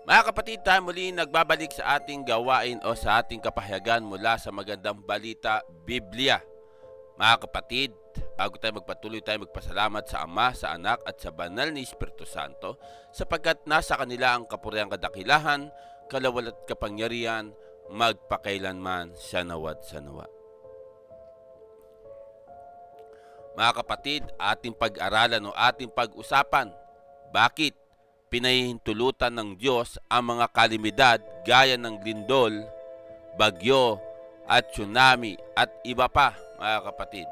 Mga kapatid, tayo muli nagbabalik sa ating gawain o sa ating kapahayagan mula sa magandang balita, Biblia. Mga kapatid, bago tayo magpatuloy, tayo magpasalamat sa Ama, sa Anak at sa Banal ni Espiritu Santo sapagkat nasa kanila ang kapuriang kadakilahan, kalawal at kapangyarihan, magpakailanman sa nawat sa nawa. Mga kapatid, ating pag-aralan o ating pag-usapan, bakit pinahihintulutan ng Diyos ang mga kalamidad gaya ng lindol, bagyo, at tsunami at iba pa, mga kapatid.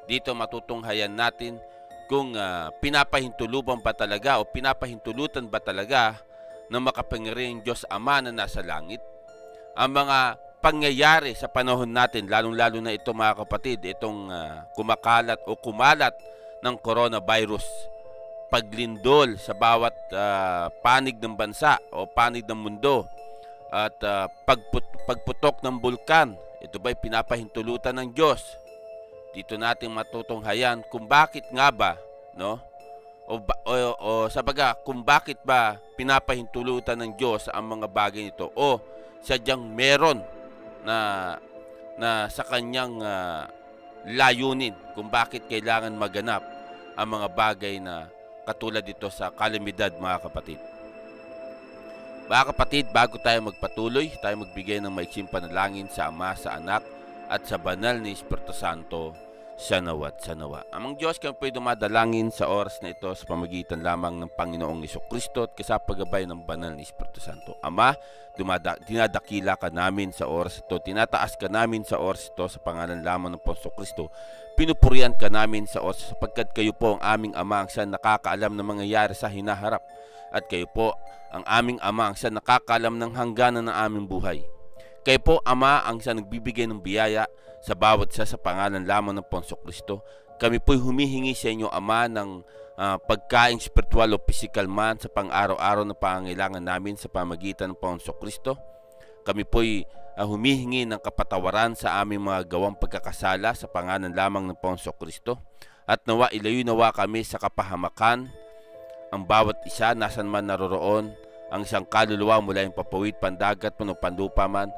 Dito matutunghayan natin kung pinapahintulutan ba talaga o pinapahintulutan ba talaga ng makapangyarihang Diyos Ama na nasa langit ang mga pangyayari sa panahon natin, lalong-lalo na ito mga kapatid, itong kumakalat o kumalat ng coronavirus. Paglindol sa bawat panig ng bansa o panig ng mundo at pagputok ng bulkan. Ito ba'y pinapahintulutan ng Diyos? Dito natin matutunghayan kung bakit nga ba, no? O sabaga, kung bakit ba pinapahintulutan ng Diyos ang mga bagay nito o sadyang meron na sa kanyang layunin kung bakit kailangan maganap ang mga bagay na katulad dito sa kalamidad, mga kapatid. Mga kapatid, bago tayo magpatuloy, tayo magbigay ng maiksing panalangin sa Ama, sa Anak, at sa Banal ni Espiritu Santo, sa nawat sa nawa. Amang Diyos, kami po'y dumadalangin sa oras na ito sa pamagitan lamang ng Panginoong Jesucristo at kasapagabay ng Banal ni Espiritu Santo. Ama, dinadakila ka namin sa oras ito, tinataas ka namin sa oras ito sa pangalan lamang ng Panginoong Kristo. Pinupurian ka namin sa oras sapagkat kayo po ang aming Ama ang siyang nakakaalam ng mangyayari sa hinaharap. At kayo po ang aming Ama ang siyang nakakaalam ng hangganan ng aming buhay. Kayo po, Ama, ang siyang nagbibigay ng biyaya sa bawat isa sa pangalan lamang ng Panginoong Kristo. Kami po'y humihingi sa inyo, Ama, ng pagkain spiritual o physical man sa pang-araw-araw na pangangailangan namin sa pamagitan ng Panginoong Kristo. Kami po'y humihingi ng kapatawaran sa aming mga gawang pagkakasala sa pangalan lamang ng Panginoong Kristo. At nawa ilayo nawa kami sa kapahamakan ang bawat isa nasan man naroroon, ang isang kaluluwa mula yung papawid, pandagat, panlupa man,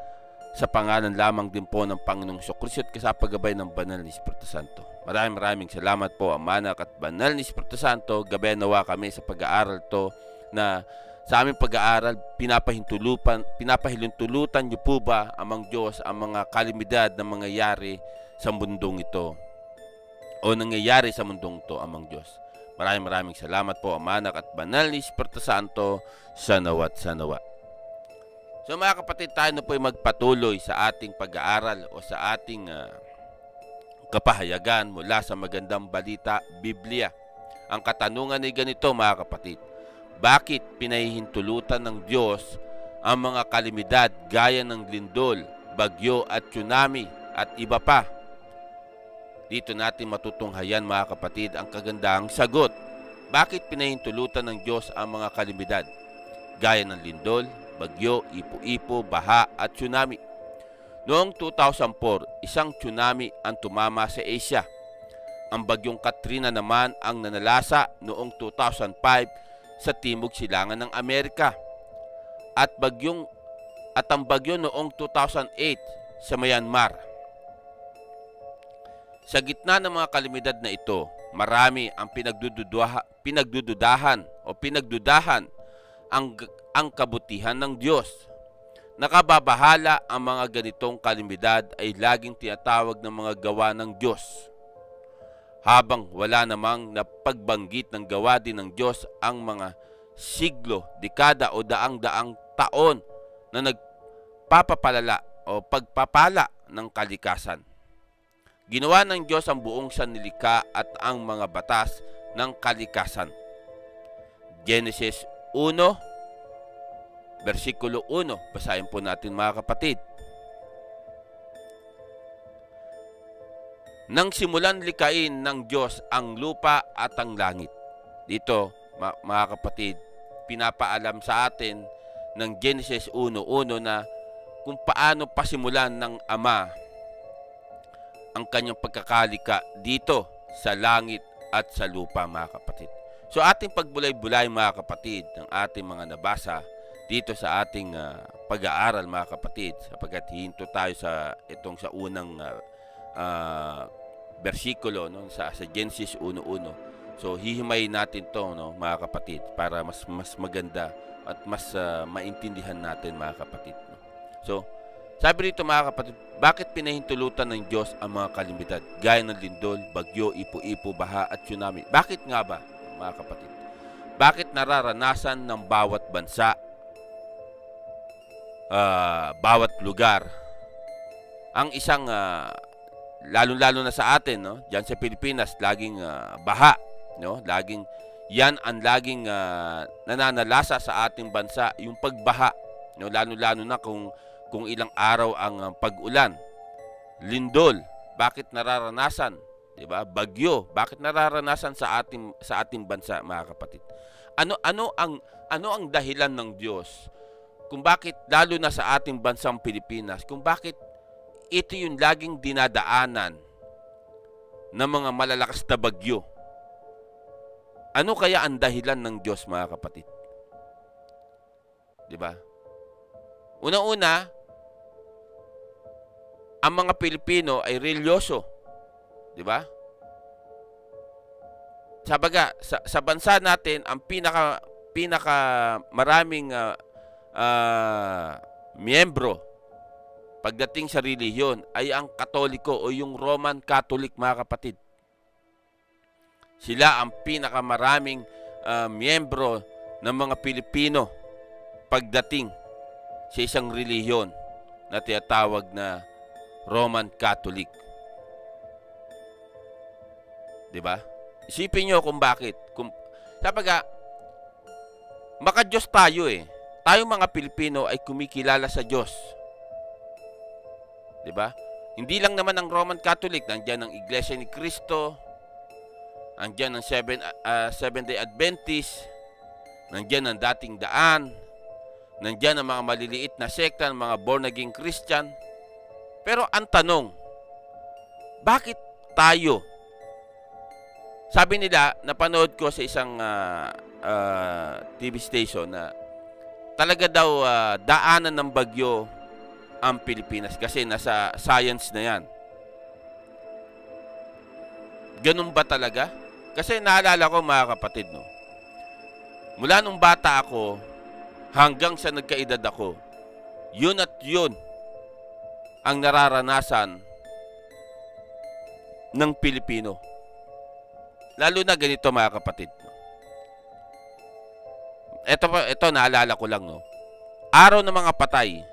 sa pangalan lamang din po ng Panginoong Kristo at kasapagabay ng Banal ni Espiritu Santo. Maraming salamat po, Ama, Anak at Banal ni Espiritu Santo. Gabayan nawa kami sa pag-aaral to na sa aming pag-aaral, pinapahintulutan niyo po ba, amang Diyos, ang mga kalamidad na mangyayari sa mundong ito o nangyayari sa mundong ito, amang Diyos. Maraming salamat po, Ama, Anak at Banal ni Espiritu Santo, sa nawat sa nawa. So mga kapatid, tayo na po ay magpatuloy sa ating pag-aaral o sa ating kapahayagan mula sa magandang balita, Biblia. Ang katanungan ay ganito, mga kapatid. Bakit pinahihintulutan ng Diyos ang mga kalamidad gaya ng lindol, bagyo at tsunami at iba pa? Dito natin matutunghayan, mga kapatid, ang kagandahang sagot. Bakit pinahihintulutan ng Diyos ang mga kalamidad gaya ng lindol, bagyo, ipo-ipo, baha at tsunami? Noong 2004, isang tsunami ang tumama sa Asia. Ang bagyong Katrina naman ang nanalasa noong 2005 sa timog silangan ng Amerika. At ang bagyo noong 2008 sa Myanmar. Sa gitna ng mga kalamidad na ito, marami ang pinagdududahan ang kabutihan ng Diyos. Nakababahala ang mga ganitong kalamidad ay laging tinatawag ng mga gawa ng Diyos. Habang wala namang napagbanggit ng gawa din ng Diyos ang mga siglo, dekada o daang-daang taon na nagpapapalala o pagpapala ng kalikasan. Ginawa ng Diyos ang buong sanlilikha at ang mga batas ng kalikasan. Genesis 1, versikulo 1. Basahin po natin, mga kapatid. Nang simulan likain ng Diyos ang lupa at ang langit. Dito, mga kapatid, pinapaalam sa atin ng Genesis 1:1 na kung paano pasimulan ng Ama ang kanyang pagkakalika dito sa langit at sa lupa, mga kapatid. So ating pagbulay-bulay, mga kapatid, ng ating mga nabasa dito sa ating pag-aaral, mga kapatid, sapagkat hinto tayo sa unang bersikulo, no, sa Genesis 1:1. So hihimayin natin 'to, no, mga kapatid, para mas maganda at mas maintindihan natin, mga kapatid, no? So sabi rito, mga kapatid, bakit pinahintulutan ng Diyos ang mga kalamidad gaya ng lindol, bagyo, ipo-ipo, baha at tsunami? Bakit nga ba, mga kapatid? Bakit nararanasan ng bawat bansa, bawat lugar ang isang lalo-lalo na sa atin, no, diyan sa Pilipinas, laging baha, no? Yan ang laging nananalasa sa ating bansa, yung pagbaha, no? Lalo-lalo na kung ilang araw ang pag-ulan. Lindol, bakit nararanasan? 'Di ba? Bagyo, bakit nararanasan sa ating bansa, mga kapatid? Ano ang dahilan ng Diyos kung bakit, lalo na sa ating bansang Pilipinas, kung bakit ito yung laging dinadaanan ng mga malalakas na bagyo? Ano kaya ang dahilan ng Diyos, mga kapatid? 'Di ba? Una-una, ang mga Pilipino ay religyoso, 'di ba? Sabaga, sa bansa natin, ang pinaka maraming miyembro pagdating sa relihiyon ay ang Katoliko o yung Roman Catholic, mga kapatid. Sila ang pinakamaraming miyembro ng mga Pilipino pagdating sa isang relihiyon na tinatawag na Roman Catholic. 'Di ba? Isipin niyo kung bakit. Sabaga, maka-Diyos tayo eh. Tayong mga Pilipino ay kumikilala sa Diyos. 'Di ba? Hindi lang naman ang Roman Catholic, nandiyan ang Iglesia ni Cristo, nandiyan ang Seventh-day Adventist, nandiyan ang Dating Daan, nandiyan ang mga maliliit na sekta, ng mga born-again Christian. Pero ang tanong, bakit tayo? Sabi nila, napanood ko sa isang TV station na talaga daw daanan ng bagyo ang Pilipinas kasi nasa science na yan. Ganun ba talaga? Kasi naalala ko, mga kapatid, no, mula nung bata ako hanggang sa nagkaedad ako, yun at yun ang nararanasan ng Pilipino. Lalo na ganito, mga kapatid. Ito naalala ko lang, no. Araw ng mga patay.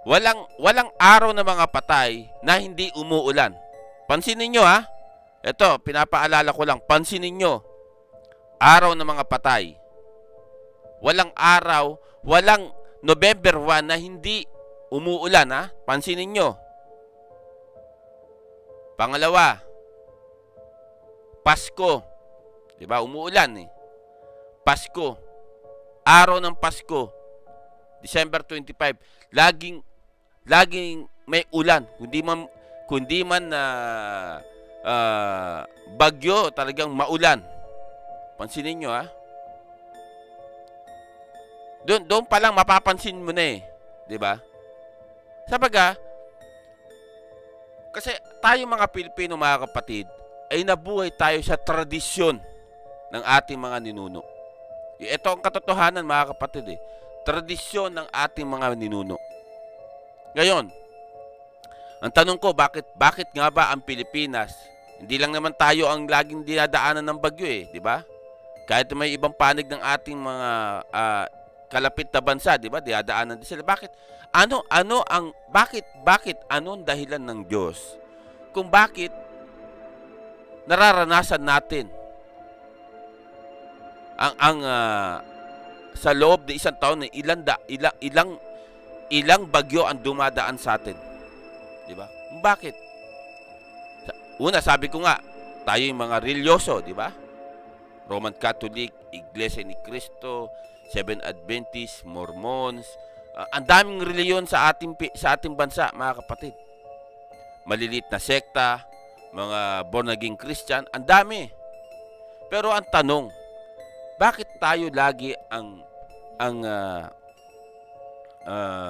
Walang araw ng mga patay na hindi umuulan. Pansinin nyo, ha. Ito, pinapaalala ko lang. Pansinin nyo. Araw ng mga patay. Walang araw, walang November 1 na hindi umuulan, ha. Pansinin nyo. Pangalawa, Pasko. 'Di ba? Umuulan eh. Pasko. Araw ng Pasko. December 25. Laging may ulan. Kundi man bagyo, talagang maulan. Pansinin niyo, ha. Doon pa lang mapapansin mo na eh, 'di ba? Sabaga, kasi tayo mga Pilipino, mga kapatid, ay nabuhay tayo sa tradisyon ng ating mga ninuno. Ito ang katotohanan, mga kapatid, eh. Tradisyon ng ating mga ninuno. Ngayon, ang tanong ko, bakit nga ba ang Pilipinas, hindi lang naman tayo ang laging dinadaanan ng bagyo eh, di ba? Kahit may ibang panig ng ating mga kalapit na bansa, di ba? Dinadaanan din sila. Bakit? Bakit anong dahilan ng Diyos kung bakit nararanasan natin sa loob ng isang taon na ilang bagyo ang dumadaan sa atin, di ba? Bakit? Una, sabi ko nga, tayo yung mga religyoso, di ba? Roman Catholic, Iglesia ni Cristo, Seventh Adventist, Mormons, ang daming reliyon sa ating bansa, mga kapatid. Maliliit na sekta, mga born-again Christian, ang dami. Pero ang tanong, bakit tayo lagi ang ang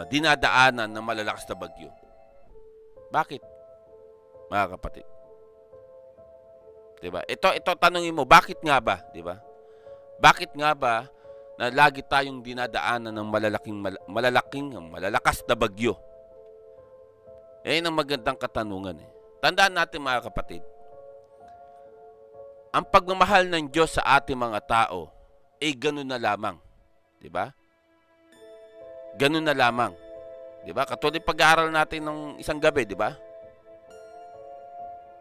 dinadaanan ng malalakas na bagyo. Bakit, mga kapatid? Diba? Ito tanungin mo, bakit nga ba? Diba? Bakit nga ba na lagi tayong dinadaanan ng malalakas na bagyo? Yan ang magandang katanungan. Tandaan natin, mga kapatid, ang pagmamahal ng Diyos sa ating mga tao ay ganun na lamang. Diba? Ganun na lamang. Diba? Katulad pag-aaral natin ng isang gabi, diba?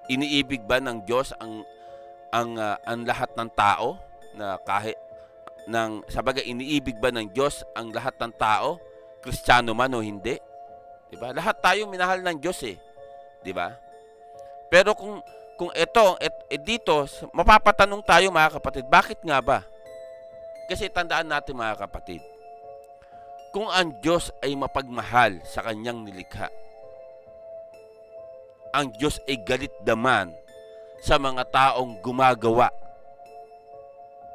Iniibig ba ng Diyos ang lahat ng tao na kahit sabagay, iniibig ba ng Diyos ang lahat ng tao, Kristiyano man o hindi? 'Di ba? Lahat tayo minahal ng Diyos 'di ba? Pero kung dito mapapatanong tayo, mga kapatid, bakit nga ba? Kasi tandaan natin, mga kapatid, kung ang Diyos ay mapagmahal sa kanyang nilikha, ang Diyos ay galit naman sa mga taong gumagawa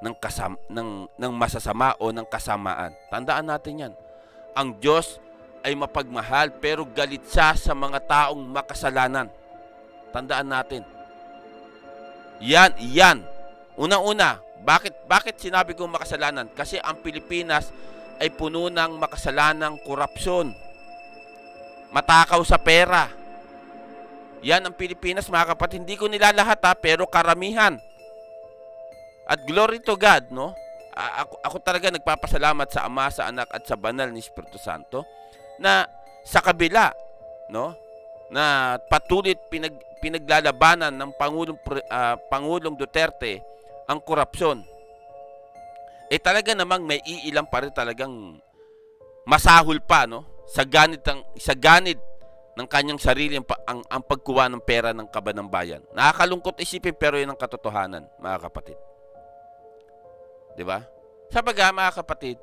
ng masasama o ng kasamaan. Tandaan natin yan. Ang Diyos ay mapagmahal pero galit siya sa mga taong makasalanan. Tandaan natin. Yan. Unang-una, bakit sinabi kong makasalanan? Kasi ang Pilipinas ay puno ng makasalanang korupsyon. Matakaw sa pera. Yan ang Pilipinas, mga kapatid. Hindi ko nilalahat pero karamihan. At glory to God, no? Ako talaga nagpapasalamat sa Ama, sa Anak at sa Banal ni Espiritu Santo na sa kabila, no, na patuloy pinaglalabanan ng Pangulong Duterte ang korupsyon. Talaga namang may iilang pa rin talagang masahol pa, no? Sa ganid ng kanyang sarili ang pagkuha ng pera ng kaban ng bayan. Nakakalungkot isipin, pero yun ang katotohanan, mga kapatid. Diba? Sabaga, mga kapatid,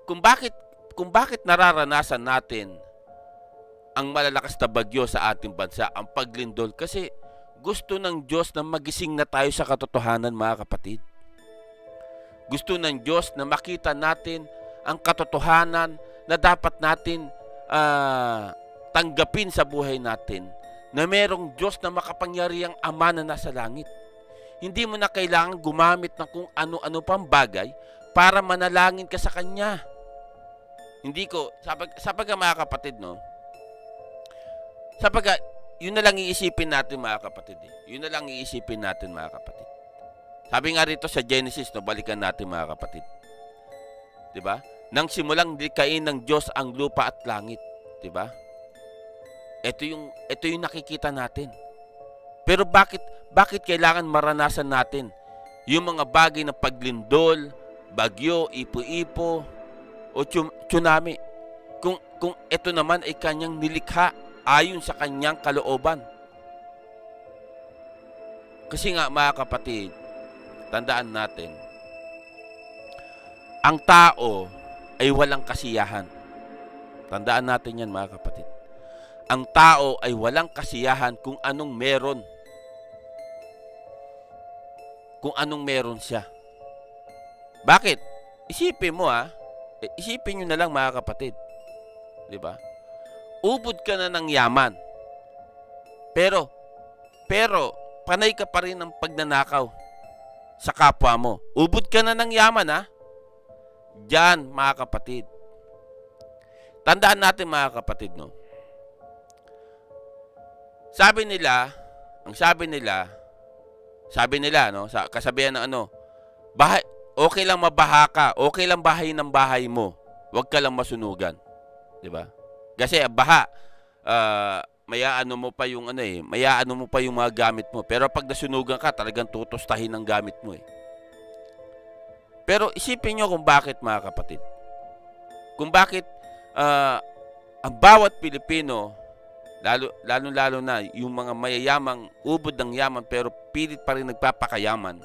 kung bakit nararanasan natin ang malalakas na bagyo sa ating bansa, ang paglindol, kasi gusto ng Diyos na magising na tayo sa katotohanan, mga kapatid. Gusto ng Diyos na makita natin ang katotohanan na dapat natin tanggapin sa buhay natin, na merong Diyos na makapangyarihang Ama na nasa langit. Hindi mo na kailangan gumamit ng kung ano-ano pang bagay para manalangin ka sa Kanya. Hindi ko, sabaga mga kapatid, no? Sabaga, yun na lang iisipin natin, mga kapatid. Yun na lang iisipin natin, mga kapatid. Sabi nga rito sa Genesis, no, balikan natin, mga kapatid. Diba? Nang simulang likhain ng Diyos ang lupa at langit. Diba? Ito yung nakikita natin. Pero bakit kailangan maranasan natin yung mga bagay ng paglindol, bagyo, ipo-ipo, o tsunami? Kung ito naman ay kanyang nilikha ayon sa kanyang kalooban. Kasi nga, mga kapatid, tandaan natin, ang tao ay walang kasiyahan. Tandaan natin yan, mga kapatid. Ang tao ay walang kasiyahan kung anong meron. Kung anong meron siya. Bakit? Isipin mo, isipin nyo na lang, mga kapatid. Diba? Ubod ka na ng yaman. Pero, panay ka pa rin ng pagnanakaw sa kapwa mo. Ubod ka na ng yaman, Diyan, mga kapatid. Tandaan natin, mga kapatid, no? Sabi nila, no, sa kasabihan ng bahay, okay lang mabaha ka, okay lang bahay ng bahay mo, huwag ka lang masunugan. 'Di ba? Kasi baha, mayaano mo pa yung mayaano mo pa yung mga gamit mo. Pero pag nasunugan ka, talagang tutustahin ang gamit mo Pero isipin nyo kung bakit, mga kapatid. Kung bakit ang bawat Pilipino, lalo na yung mga mayayamang ubod ng yaman pero pilit pa rin nagpapakayaman.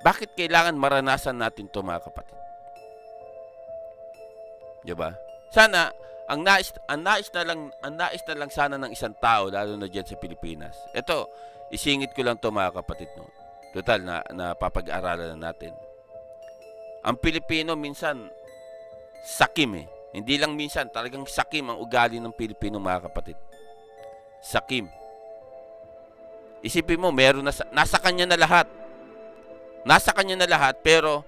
Bakit kailangan maranasan natin to, mga kapatid? Diba? Sana ang nais na lang sana ng isang tao, lalo na diyan sa Pilipinas. Ito, isingit ko lang to, mga kapatid, no. Total na papag-aralan na natin. Ang Pilipino minsan Sakim eh. Hindi lang minsan, talagang sakim ang ugali ng Pilipino, mga kapatid. Sakim. Isipin mo, meron nasa kanya na lahat. Nasa kanya na lahat, pero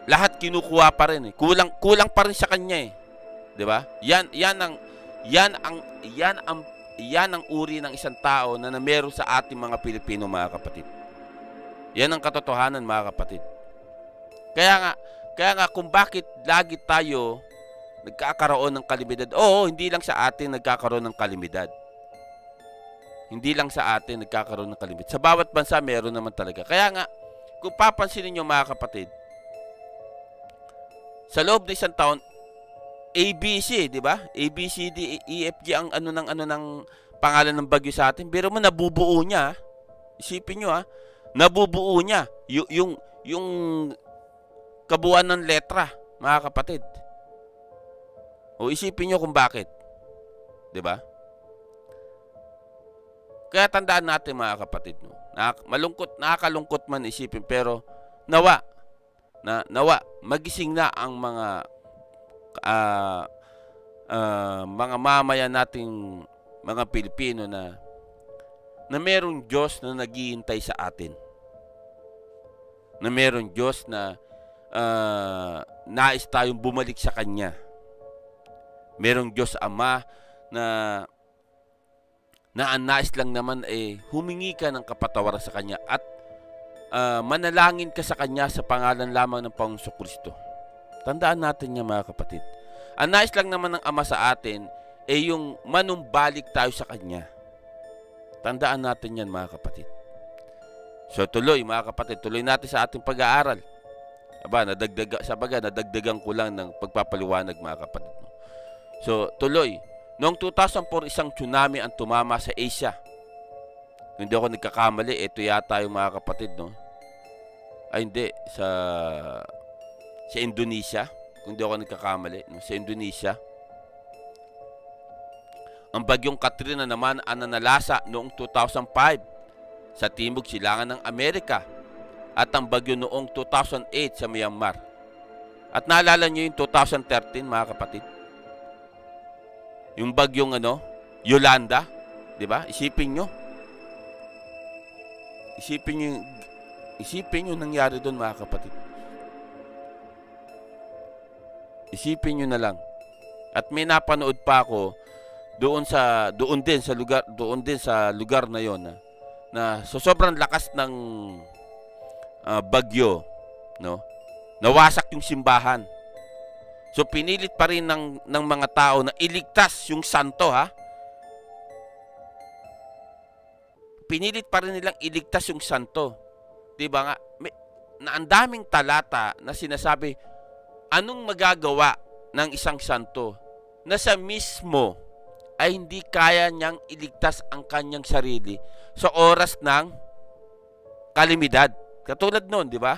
lahat kinukuha pa rin eh. Kulang pa rin sa kanya eh. 'Di ba? Yan ang uri ng isang tao na meron sa ating mga Pilipino, mga kapatid. Yan ang katotohanan, mga kapatid. Kaya nga kung bakit lagi tayo nagkakaroon ng kalamidad. Oo, hindi lang sa atin nagkakaroon ng kalamidad. Hindi lang sa atin nagkakaroon ng kalamidad. Sa bawat bansa meron naman talaga. Kaya nga, kung papansinin niyo, mga kapatid, sa loob ng isang taon, ABC, di ba? A, B, C, D, E, F, G ang ano ng pangalan ng bagyo sa atin. Pero mo nabubuo niya. Isipin niyo nabubuo niya yung kabuuan ng letra, mga kapatid. O isipin niyo kung bakit. 'Di ba? Kaya tandaan natin, mga kapatid, no. Nakakalungkot man isipin, pero nawa magising na ang mga mamayan nating mga Pilipino na merong Diyos na naghihintay sa atin. Na merong Diyos na nais tayong bumalik sa Kanya. Merong Diyos Ama na ang nais lang naman humingi ka ng kapatawaran sa Kanya at manalangin ka sa Kanya sa pangalan lamang ng Panginoong Kristo. Tandaan natin yan, mga kapatid. Ang nais lang naman ng Ama sa atin yung manumbalik tayo sa Kanya. Tandaan natin yan, mga kapatid. So tuloy, mga kapatid, tuloy natin sa ating pag-aaral. Nadagdagan ko lang ng pagpapaliwanag, mga kapatid. So tuloy, noong 2004, isang tsunami ang tumama sa Asia. Kung hindi ako nagkakamali, ito yata yung, mga kapatid, no? Ay, hindi. Sa Indonesia. Kung hindi ako nagkakamali, no? Sa Indonesia. Ang bagyong Katrina naman ang nanalasa noong 2005 sa timog silangan ng Amerika. At ang bagyo noong 2008 sa Myanmar. At naalala nyo yung 2013, mga kapatid? Yung bagyong Yolanda, 'di ba? Isipin niyo nangyari doon, mga kapatid. Isipin niyo na lang. At may napanood pa ako doon din sa lugar na 'yon na so sobrang lakas ng bagyo, no? Nawasak yung simbahan. So pinilit pa rin ng mga tao na iligtas yung santo, ha? Pinilit pa rin nilang iligtas yung santo. 'Di ba nga? Na ang daming talata na sinasabi anong magagawa ng isang santo na sa mismo ay hindi kaya niyang iligtas ang kanyang sarili sa oras ng kalamidad. Katulad noon, 'di ba?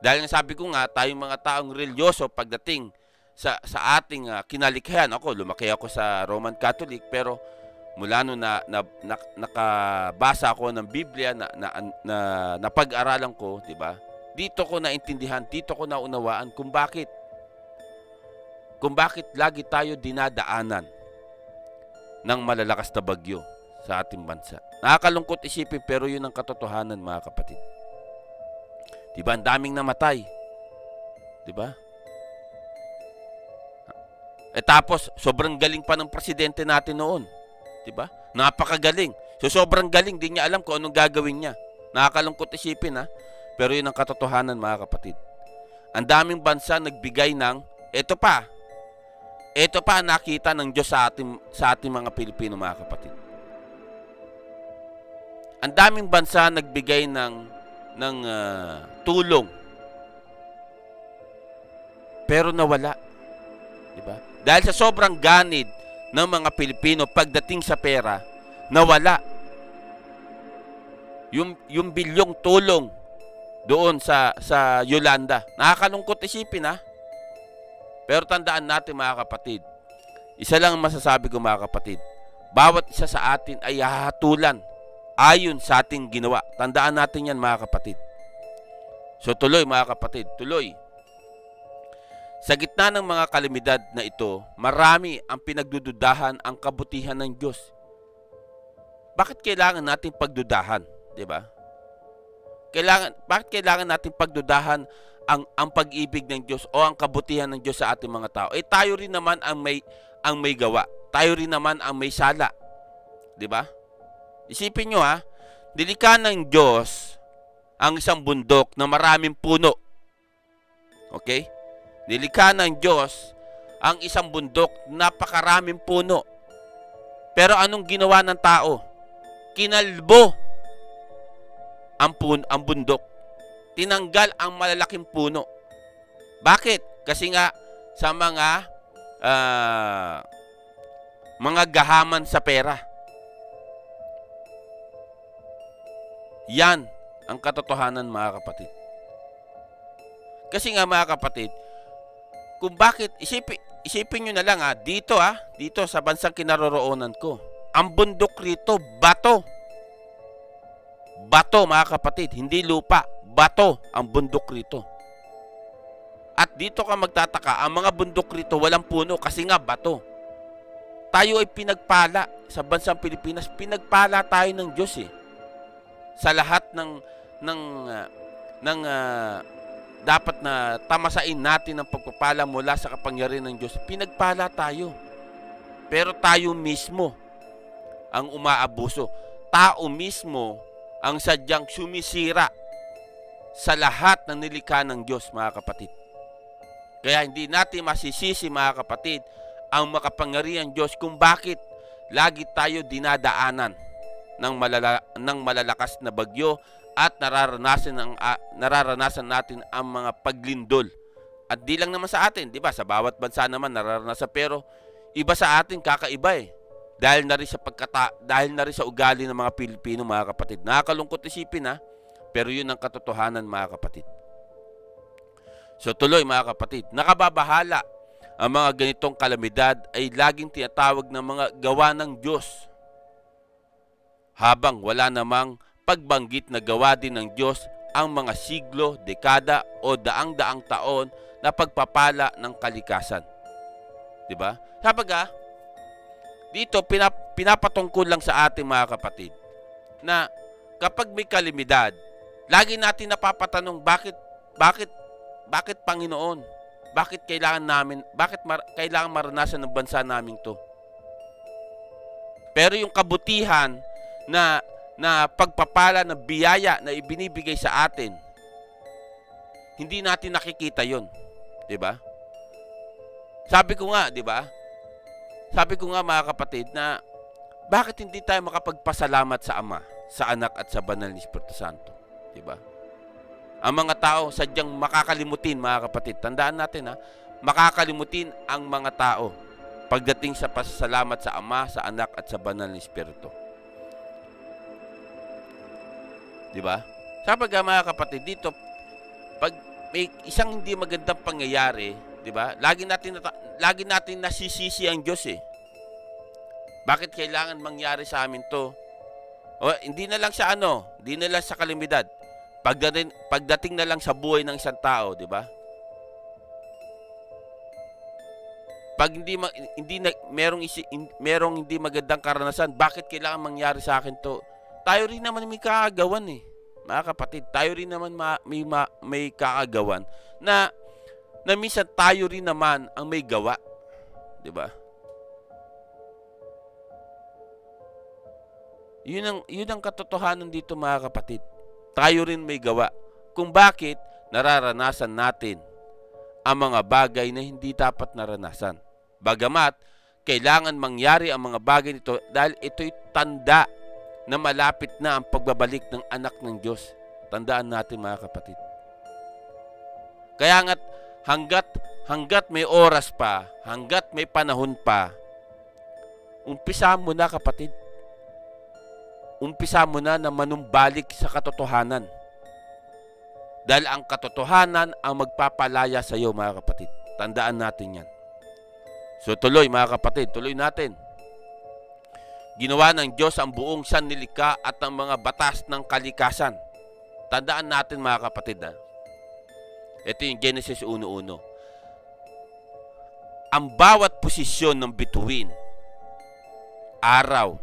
Dahil sabi ko nga, tayong mga taong religyoso pagdating sa ating kinalikhayan. Lumaki ako sa Roman Catholic, pero mula noon nakabasa ako ng Biblia na napag-aralan ko, 'di ba? Dito ko naintindihan, dito ko naunawaan kung bakit lagi tayo dinadaanan ng malalakas na bagyo sa ating bansa. Nakakalungkot isipin, pero yun ang katotohanan, mga kapatid. Diba? Ang daming namatay. Diba? Tapos, sobrang galing pa ng presidente natin noon. Diba? Napakagaling. So, sobrang galing. Di niya alam kung anong gagawin niya. Nakakalungkot isipin, ha? Pero yun ang katotohanan, mga kapatid. Ang daming bansa nagbigay ng, ito pa nakita ng Diyos sa ating mga Pilipino, mga kapatid. Ang daming bansa nagbigay ng tulong, pero nawala, diba? Dahil sa sobrang ganid ng mga Pilipino pagdating sa pera, nawala yung bilyong tulong doon sa Yolanda. Nakakalungkot isipin, ha? Pero tandaan natin, mga kapatid, isa lang ang masasabi ko, mga kapatid, bawat isa sa atin ay hahatulan ayon sa ating ginawa. Tandaan natin yan, mga kapatid. So tuloy mga kapatid, tuloy. Sa gitna ng mga kalamidad na ito, marami ang pinagdududahan ang kabutihan ng Diyos. Bakit kailangan natin pagdudahan? Diba? Bakit kailangan natin pagdudahan ang pag-ibig ng Diyos o ang kabutihan ng Diyos sa ating mga tao? Tayo rin naman ang may gawa. Tayo rin naman ang may sala. Diba? Isipin nyo nilikha ng Diyos ang isang bundok na maraming puno. Okay? Nilikha ng Diyos ang isang bundok, napakaraming puno. Pero anong ginawa ng tao? Kinalbo ang bundok. Tinanggal ang malalaking puno. Bakit? Kasi nga sa mga gahaman sa pera. Yan ang katotohanan mga kapatid. Kasi nga mga kapatid, kung bakit, isipin nyo na lang dito sa bansang kinaroroonan ko, ang bundok rito, bato. Bato mga kapatid, hindi lupa, bato ang bundok rito. At dito ka magtataka, ang mga bundok rito walang puno kasi nga bato. Tayo ay pinagpala sa bansang Pilipinas, pinagpala tayo ng Diyos sa lahat ng dapat na tamasain natin ang pagpapala mula sa kapangyarihan ng Diyos. Pinagpala tayo. Pero tayo mismo ang umaabuso. Tao mismo ang sadyang sumisira sa lahat ng nilikha ng Diyos, mga kapatid. Kaya hindi natin masisisi, mga kapatid, ang makapangyarihan Diyos kung bakit lagi tayo dinadaanan ng malalakas na bagyo at nararanasan natin ang mga paglindol. At di lang naman sa atin, di ba? Sa bawat bansa naman nararanasan, pero iba sa atin, kakaiba Dahil na rin sa ugali ng mga Pilipino, mga kapatid. Nakakalungkot isipin pero yun ang katotohanan, mga kapatid. So tuloy mga kapatid, nakababahala ang mga ganitong kalamidad ay laging tinatawag ng mga gawa ng Diyos. Habang wala namang pagbanggit na gawa din ng Diyos ang mga siglo, dekada o daang-daang taon na pagpapala ng kalikasan. Diba? Sabaga, dito pinapatungkol lang sa ating mga kapatid na kapag may kalamidad, lagi natin napapatanong bakit Panginoon? Bakit kailangan maranasan ng bansa namin to? Pero yung kabutihan na pagpapala na biyaya na ibinibigay sa atin, hindi natin nakikita yon, 'di ba? Sabi ko nga mga kapatid na bakit hindi tayo makapagpasalamat sa Ama, sa Anak at sa Banal na Espiritu Santo, 'di ba? Ang mga tao sadyang makakalimutin, mga kapatid. Tandaan natin makakalimutin ang mga tao pagdating sa pasasalamat sa Ama, sa Anak at sa Banal na Espiritu. Diba? Sabi mga kapatid, dito, pag may isang hindi magandang pangyayari, diba? Lagi natin nasisisi ang Diyos Bakit kailangan mangyari sa amin to? Hindi na lang hindi na lang sa kalamidad. Pagdating na lang sa buhay ng isang tao, diba? Pag merong hindi magandang karanasan, bakit kailangan mangyari sa akin to? Tayo rin naman may kakagawan mga kapatid. Tayo rin naman may kakagawan na minsan tayo rin naman ang may gawa, 'di ba? Yun ang katotohanan dito, mga kapatid. Tayo rin may gawa kung bakit nararanasan natin ang mga bagay na hindi dapat naranasan. Bagamat kailangan mangyari ang mga bagay nito dahil ito'y tanda na malapit na ang pagbabalik ng anak ng Diyos. Tandaan natin, mga kapatid. Kaya nga't hanggat may oras pa, hanggat may panahon pa, umpisa mo na, kapatid. Umpisa mo na manumbalik sa katotohanan. Dahil ang katotohanan ang magpapalaya sa iyo, mga kapatid. Tandaan natin yan. So tuloy, mga kapatid, tuloy natin. Ginawa ng Diyos ang buong sanlilikha at ang mga batas ng kalikasan. Tandaan natin, mga kapatid, Ito yung Genesis 1:1. Ang bawat posisyon ng bituin, araw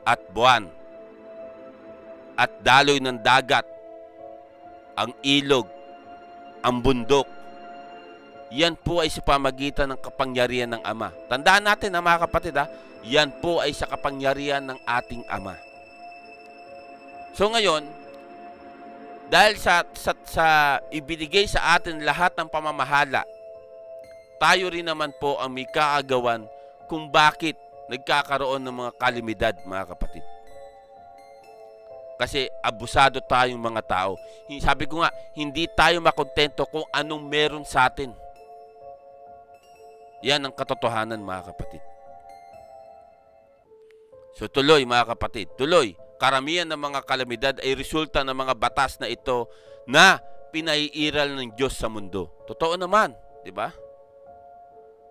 at buwan, at daloy ng dagat, ang ilog, ang bundok, yan po ay sa pamagitan ng kapangyarihan ng Ama. Tandaan natin mga kapatid, yan po ay sa kapangyarihan ng ating Ama. So ngayon, dahil sa ibinigay sa atin lahat ng pamamahala, tayo rin naman po ang may kaagawan kung bakit nagkakaroon ng mga kalamidad, mga kapatid. Kasi abusado tayong mga tao. Sabi ko nga, hindi tayo makontento kung anong meron sa atin. Yan ang katotohanan, mga kapatid. So tuloy, mga kapatid, tuloy. Karamihan ng mga kalamidad ay resulta ng mga batas na ito na pinaiiral ng Diyos sa mundo. Totoo naman, di ba?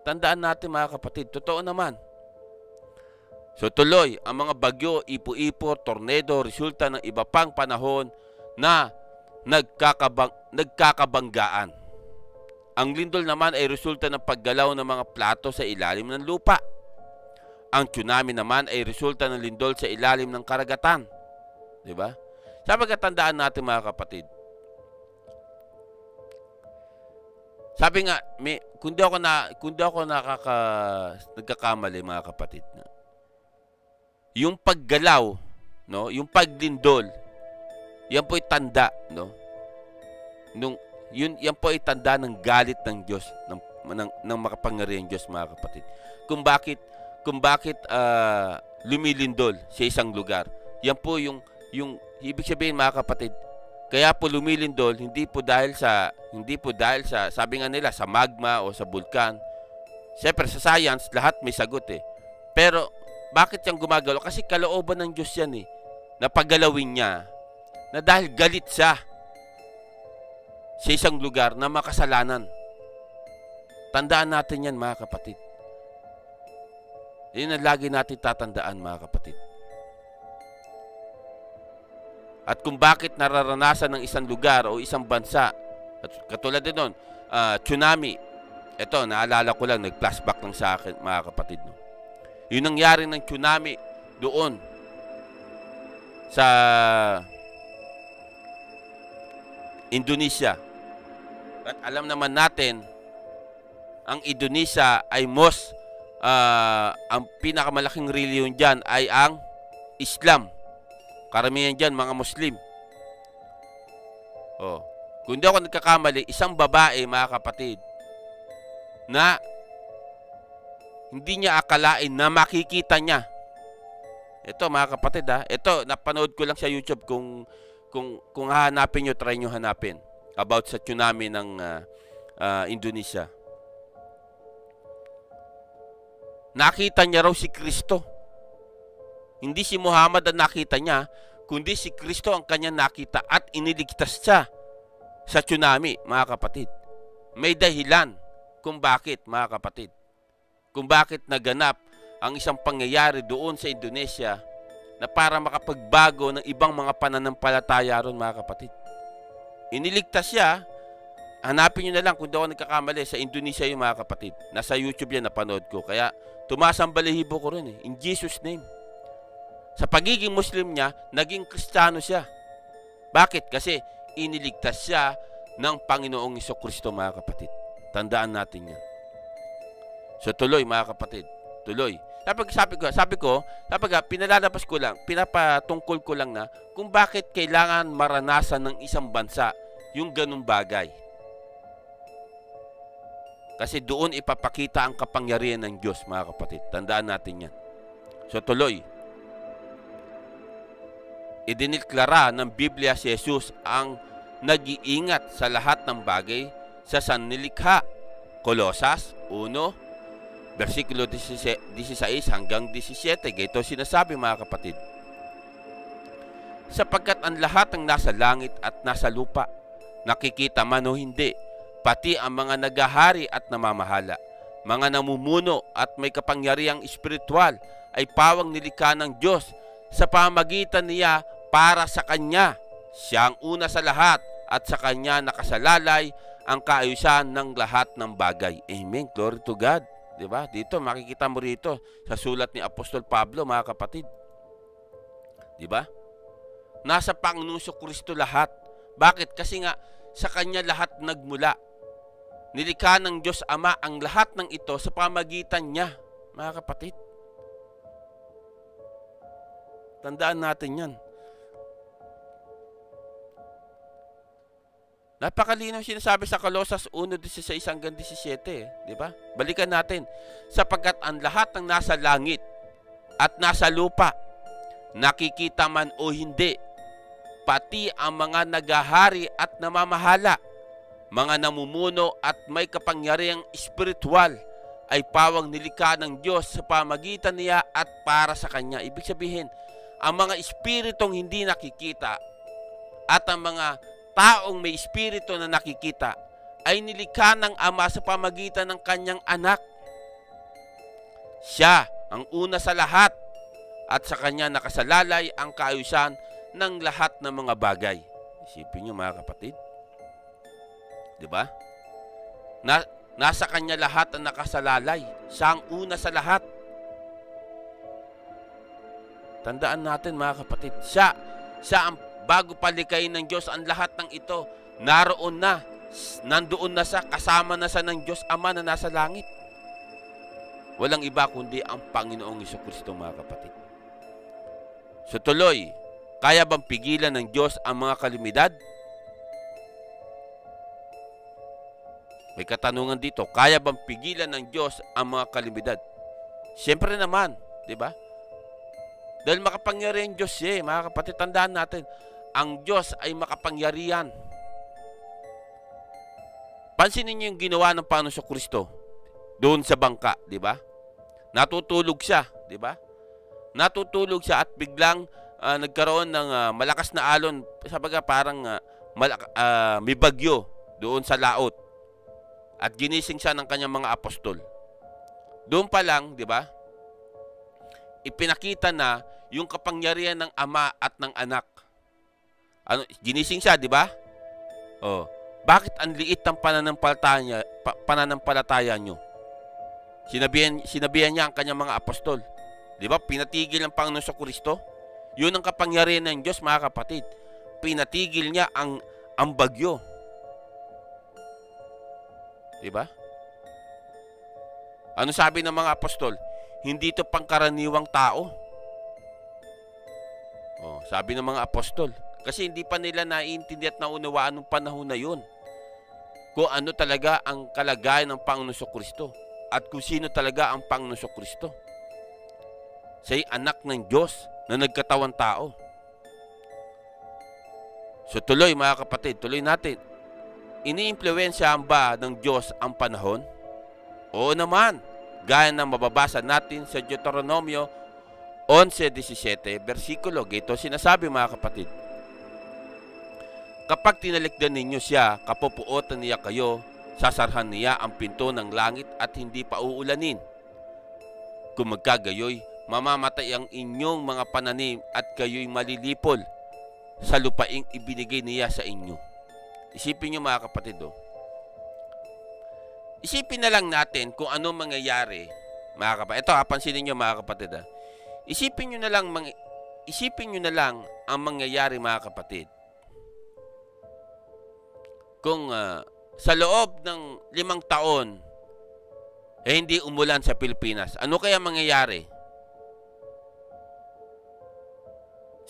Tandaan natin, mga kapatid, totoo naman. So tuloy, ang mga bagyo, ipo-ipo, tornado, resulta ng iba pang panahon na nagkakabanggaan. Ang lindol naman ay resulta ng paggalaw ng mga plato sa ilalim ng lupa. Ang tsunami naman ay resulta ng lindol sa ilalim ng karagatan. Di ba? Sabi tandaan natin, mga kapatid. Sabi nga, kung di ako nagkakamali, mga kapatid, yung paggalaw, no, yung paglindol, yan po ay tanda, no? Yan po ay tanda ng galit ng Diyos, ng makapangyarihang Diyos, mga kapatid. Kung bakit lumilindol sa isang lugar. Yan po yung ibig sabihin, mga kapatid. Kaya po lumilindol hindi po dahil sa sabi nga nila sa magma o sa bulkan. Siyempre sa science lahat may sagot eh. Pero bakit siyang gumagalaw? Kasi kalooban ng Diyos yan eh. Na paggalawin niya na dahil galit siya sa isang lugar na makasalanan. Tandaan natin yan, mga kapatid. Yun ang lagi natin tatandaan, mga kapatid. At kung bakit nararanasan ng isang lugar o isang bansa, at katulad din nun, tsunami. Ito, naalala ko lang, nag-flashback lang sa akin, mga kapatid. No? Yung nangyari ng tsunami doon sa Indonesia. At alam naman natin, ang Indonesia ay ang pinakamalaking reliyon dyan ay ang Islam. Karamihan dyan, mga Muslim. Kung di ako nagkakamali, isang babae, mga kapatid, na hindi niya akalain na makikita niya. Ito, mga kapatid, ito, napanood ko lang sa YouTube. Kung hahanapin nyo, try nyo hanapin. About sa tsunami ng Indonesia. Nakita niya raw si Kristo. Hindi si Muhammad ang nakita niya, kundi si Kristo ang kanya nakita at iniligtas siya sa tsunami, mga kapatid. May dahilan kung bakit, mga kapatid. Kung bakit naganap ang isang pangyayari doon sa Indonesia na para makapagbago ng ibang mga pananampalataya ron, mga kapatid. Iniligtas siya. Hanapin nyo na lang kung di ako nagkakamali, sa Indonesia yung, mga kapatid. Nasa YouTube yan, napanood ko. Kaya tumaas ang balahibo ko rin in Jesus' name. Sa pagiging Muslim niya, naging Kristiyano siya. Bakit? Kasi iniligtas siya ng Panginoong Jesucristo, mga kapatid. Tandaan natin yan. So tuloy, mga kapatid. Tuloy. Sabi ko, pinalalabas ko lang, pinapatungkol ko lang na kung bakit kailangan maranasan ng isang bansa yung ganung bagay. Kasi doon ipapakita ang kapangyarihan ng Diyos, mga kapatid. Tandaan natin yan. So tuloy. Idineklara ng Biblia si Jesus ang nag-iingat sa lahat ng bagay sa sanlilikha. Kolosas 1, versikulo 16 hanggang 17. Ito sinasabi, mga kapatid. Sapagkat ang lahat ng nasa langit at nasa lupa, nakikita man o hindi, pati ang mga nagahari at namamahala, mga namumuno at may kapangyarihang espiritual, ay pawang nilikha ng Diyos sa pamagitan niya para sa Kanya. Siya ang una sa lahat at sa Kanya nakasalalay ang kaayusan ng lahat ng bagay. Amen. Glory to God. Diba? Dito, makikita mo rito sa sulat ni Apostol Pablo, mga kapatid. Diba? Nasa Panginoon Kristo lahat. Bakit? Kasi nga, sa Kanya lahat nagmula. Nilikha ng Diyos Ama ang lahat ng ito sa pamagitan niya, mga kapatid. Tandaan natin yan. Napakalinaw sinasabi sa Colosas 1:16-17, di ba? Balikan natin. Sapagkat ang lahat ng nasa langit at nasa lupa, nakikita man o hindi, pati ang mga nagahari at namamahala, mga namumuno at may kapangyarihang espiritual, ay pawang nilikha ng Diyos sa pamagitan niya at para sa Kanya. Ibig sabihin, ang mga espiritong hindi nakikita at ang mga taong may espiritu na nakikita ay nilikha ng Ama sa pamagitan ng Kanyang anak. Siya ang una sa lahat at sa Kanya nakasalalay ang kaayusan ng lahat ng mga bagay. Isipin niyo, mga kapatid. Diba? Nasa Kanya lahat ang nakasalalay. Siya ang una sa lahat. Tandaan natin, mga kapatid, siya ang bago palikayin ng Diyos ang lahat ng ito. Naroon na, nandoon na sa kasama na sa ng Diyos Ama na nasa langit. Walang iba kundi ang Panginoong Jesucristo, mga kapatid. So tuloy, kaya bang pigilan ng Diyos ang mga kalamidad? May katanungan dito, kaya bang pigilan ng Diyos ang mga kalamidad? Siyempre naman, di ba? Dahil makapangyarihan Diyos siya, mga kapatid, tandaan natin, ang Diyos ay makapangyarihan. Pansinin niyo yung ginawa ng Panginoon Kristo doon sa bangka, di ba? Natutulog siya, di ba? Natutulog siya at biglang nagkaroon ng malakas na alon, sabaga parang may bagyo doon sa laot. At ginising siya ng kanyang mga apostol. Doon pa lang, di ba? Ipinakita na yung kapangyarihan ng Ama at ng Anak. Ginising siya, di ba? Oh, bakit ang liit ng pananampalataya nyo? Sinabihan niya ang kanyang mga apostol. Di ba? Pinatigil ng Panginoon Kristo. Yun ang kapangyarihan ng Diyos, mga kapatid. Pinatigil niya ang bagyo. Di ba? Ano sabi ng mga apostol? Hindi ito pangkaraniwang tao. Oh, sabi ng mga apostol. Kasi hindi pa nila naiintindi at naunawaan ng panahon na yun. Kung ano talaga ang kalagayan ng Panginoon Kristo. At kung sino talaga ang Panginoon Kristo. Siya'y anak ng Diyos na nagkatawang tao. So tuloy, mga kapatid, tuloy natin. Iniimpluwensyahan ba ng Diyos ang panahon? Oo naman. Gaya ng mababasa natin sa Deuteronomio 11:17 versikulo. Ito sinasabi, mga kapatid. Kapag tinalikdan ninyo siya, kapupuotan niya kayo, sasarhan niya ang pinto ng langit at hindi pa uulanin. Kung magkagayoy, mamamatay ang inyong mga pananim at kayo'y malilipol sa lupaing ibinigay niya sa inyo. Isipin nyo, mga kapatid, isipin na lang natin kung ano mangyayari, mga kapatid. Ito, pansinin nyo, mga kapatid. Isipin nyo na lang ang mangyayari, mga kapatid. Kung sa loob ng 5 taon, hindi umulan sa Pilipinas, ano kaya mangyayari?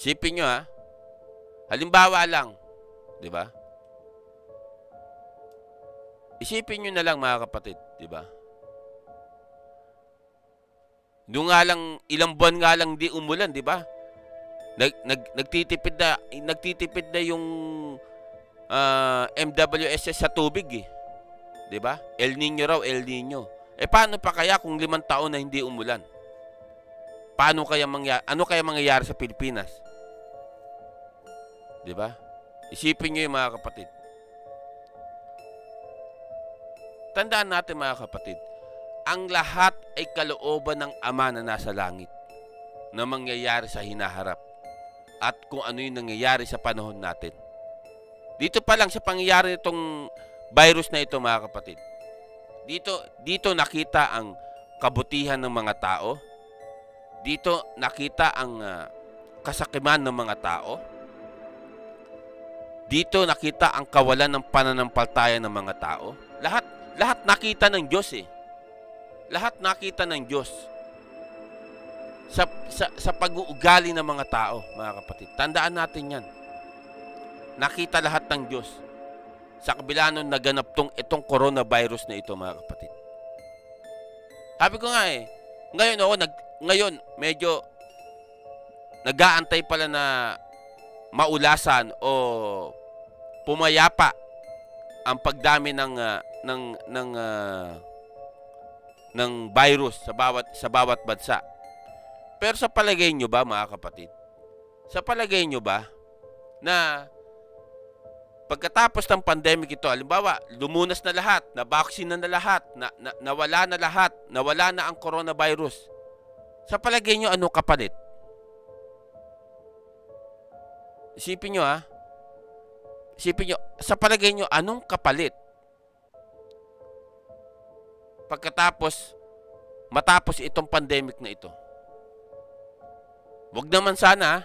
Isipin nyo, halimbawa lang, di ba? Isipin nyo na lang, mga kapatid, di ba? Doon nga lang, ilang buwan nga lang di umulan, di ba? Nagtitipid na yung MWSS sa tubig, eh. Di ba? El Nino raw, El Nino. Paano pa kaya kung 5 taon na hindi umulan? Ano kaya mangyayari sa Pilipinas? Di ba? Isipin nyo yung mga kapatid. Tandaan natin, mga kapatid, ang lahat ay kalooban ng Ama na nasa langit na mangyayari sa hinaharap at kung ano yung nangyayari sa panahon natin. Dito pa lang sa pangyayari nitong virus na ito, mga kapatid. Dito nakita ang kabutihan ng mga tao. Dito nakita ang kasakiman ng mga tao. Dito nakita ang kawalan ng pananampalataya ng mga tao. Lahat nakita ng Diyos eh. Lahat nakita ng Diyos. Sa pag-uugali ng mga tao, mga kapatid. Tandaan natin yan. Nakita lahat ng Diyos. Sa kabila nun naganap itong coronavirus na ito, mga kapatid. Sabi ko nga eh, ngayon medyo nag-aantay pala na maulasan o pumayapa ang pagdami ng virus sa bawat bansa. Pero sa palagay nyo ba, mga kapatid? Sa palagay nyo ba na pagkatapos ng pandemic ito, halimbawa, lumunas na lahat, na-vaccine na lahat, nawala na lahat, nawala na ang coronavirus. Sa palagay nyo, ano kapalit? Isipin nyo Isipin nyo, sa palagay nyo, anong kapalit? Matapos itong pandemic na ito. Wag naman sana.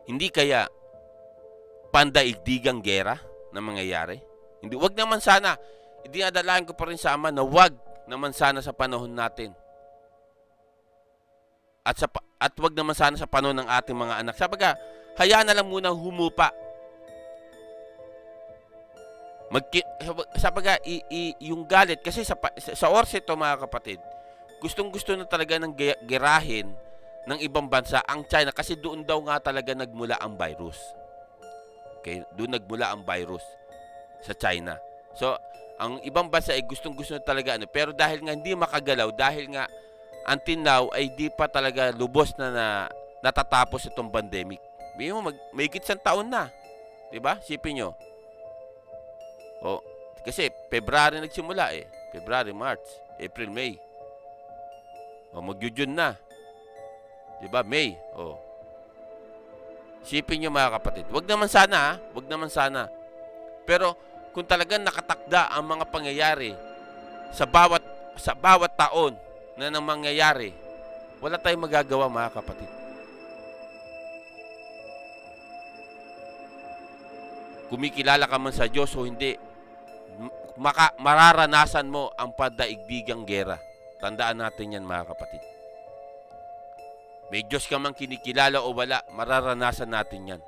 Hindi kaya pandaigdigang gera na mangyayari? Hindi, wag naman sana. Dinadalayan ko pa rin sa Ama na wag naman sana sa panahon natin. At wag naman sana sa panahon ng ating mga anak. Sabaga, hayaan na lang muna humupa. Sabaga, yung galit, kasi sa oras ito, mga kapatid, gustong-gusto na talaga ng gerahin ng ibang bansa ang China kasi doon daw nga talaga nagmula ang virus. Okay, doon nagmula ang virus sa China. So, ang ibang bansa ay gustong-gusto na talaga pero dahil nga hindi makagalaw, dahil nga until now ay di pa talaga lubos na natatapos itong pandemic. Bigyan mo, may isang taon na. 'Di ba? Sipin nyo. Kasi February nagsimula eh. February, March, April, May. Mag-June na. 'Di ba? May. Sipin nyo, mga kapatid. Wag naman sana. Pero kung talagang nakatakda ang mga pangyayari sa bawat taon na nang mangyayari, wala tayong magagawa, mga kapatid. Kumikilala ka man sa Diyos o hindi, mararanasan mo ang pandaigdigang gera. Tandaan natin yan, mga kapatid. May Diyos ka man kinikilala o wala, mararanasan natin yan.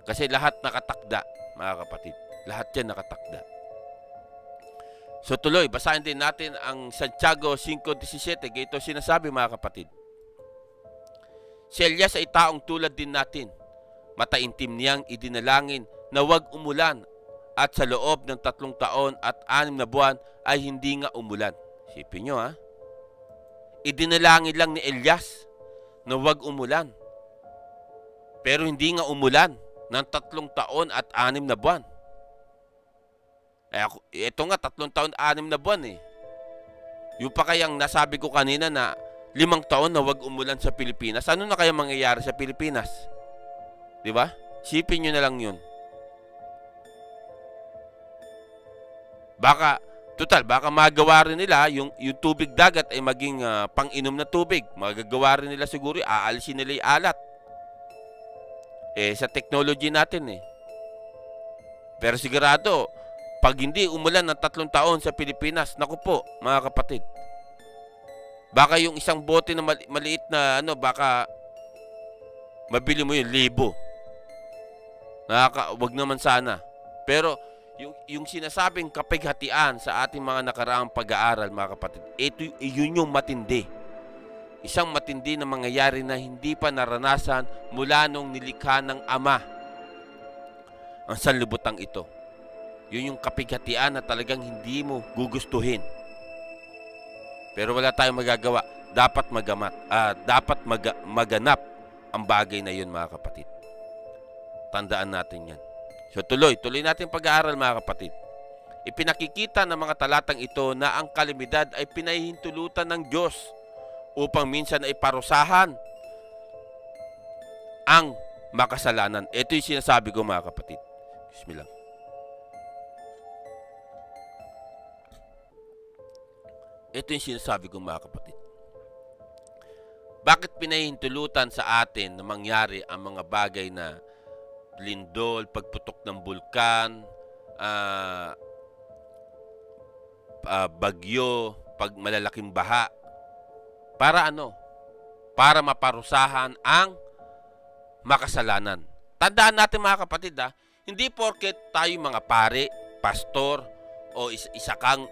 Kasi lahat nakatakda, mga kapatid. Lahat yan nakatakda. So tuloy, basahin din natin ang Santiago 5:17. Ito sinasabi, mga kapatid. Si Elias ay taong tulad din natin. Mataintim niyang idinalangin na huwag umulan at sa loob ng 3 taon at 6 na buwan ay hindi nga umulan. Sipin nyo, idinalangin lang ni Elias na huwag umulan. Pero hindi nga umulan ng 3 taon at 6 na buwan. Ito nga, 3 taon, 6 na buwan eh. Yung pa kayang nasabi ko kanina na 5 taon na huwag umulan sa Pilipinas. Ano na kaya mangyayari sa Pilipinas? Diba? Sipin nyo na lang yun. Baka magawa rin nila yung tubig dagat ay maging pang-inom na tubig. Magagawa rin nila siguro, aalisin nila yung alat. Sa technology natin eh. Pero sigurado, pag hindi umulan ng 3 taon sa Pilipinas, naku po, mga kapatid. Baka yung isang bote na maliit na baka mabili mo yung 1,000. Wag naman sana. Pero yung sinasabing kapighatian sa ating mga nakaraang pag-aaral, mga kapatid, yun yung matindi. Isang matindi na mangyayari na hindi pa naranasan mula nung nilikha ng Ama ang sanlibutan ito. Yun yung kapighatian na talagang hindi mo gugustuhin. Pero wala tayong magagawa. Dapat maganap ang bagay na yun, mga kapatid. Tandaan natin yan. So tuloy natin pag-aaral, mga kapatid. Ipinakikita ng mga talatang ito na ang kalamidad ay pinahihintulutan ng Diyos upang minsan ay parusahan ang makasalanan. Ito yung sinasabi ko mga kapatid. Bismillah. Ito yung sinasabi ko mga kapatid. Bakit pinahintulutan sa atin na mangyari ang mga bagay na lindol, pagputok ng bulkan, bagyo, pag malalaking baha? Para ano? Para maparusahan ang makasalanan. Tandaan natin mga kapatid, hindi porket tayo mga pare, pastor, o isa kang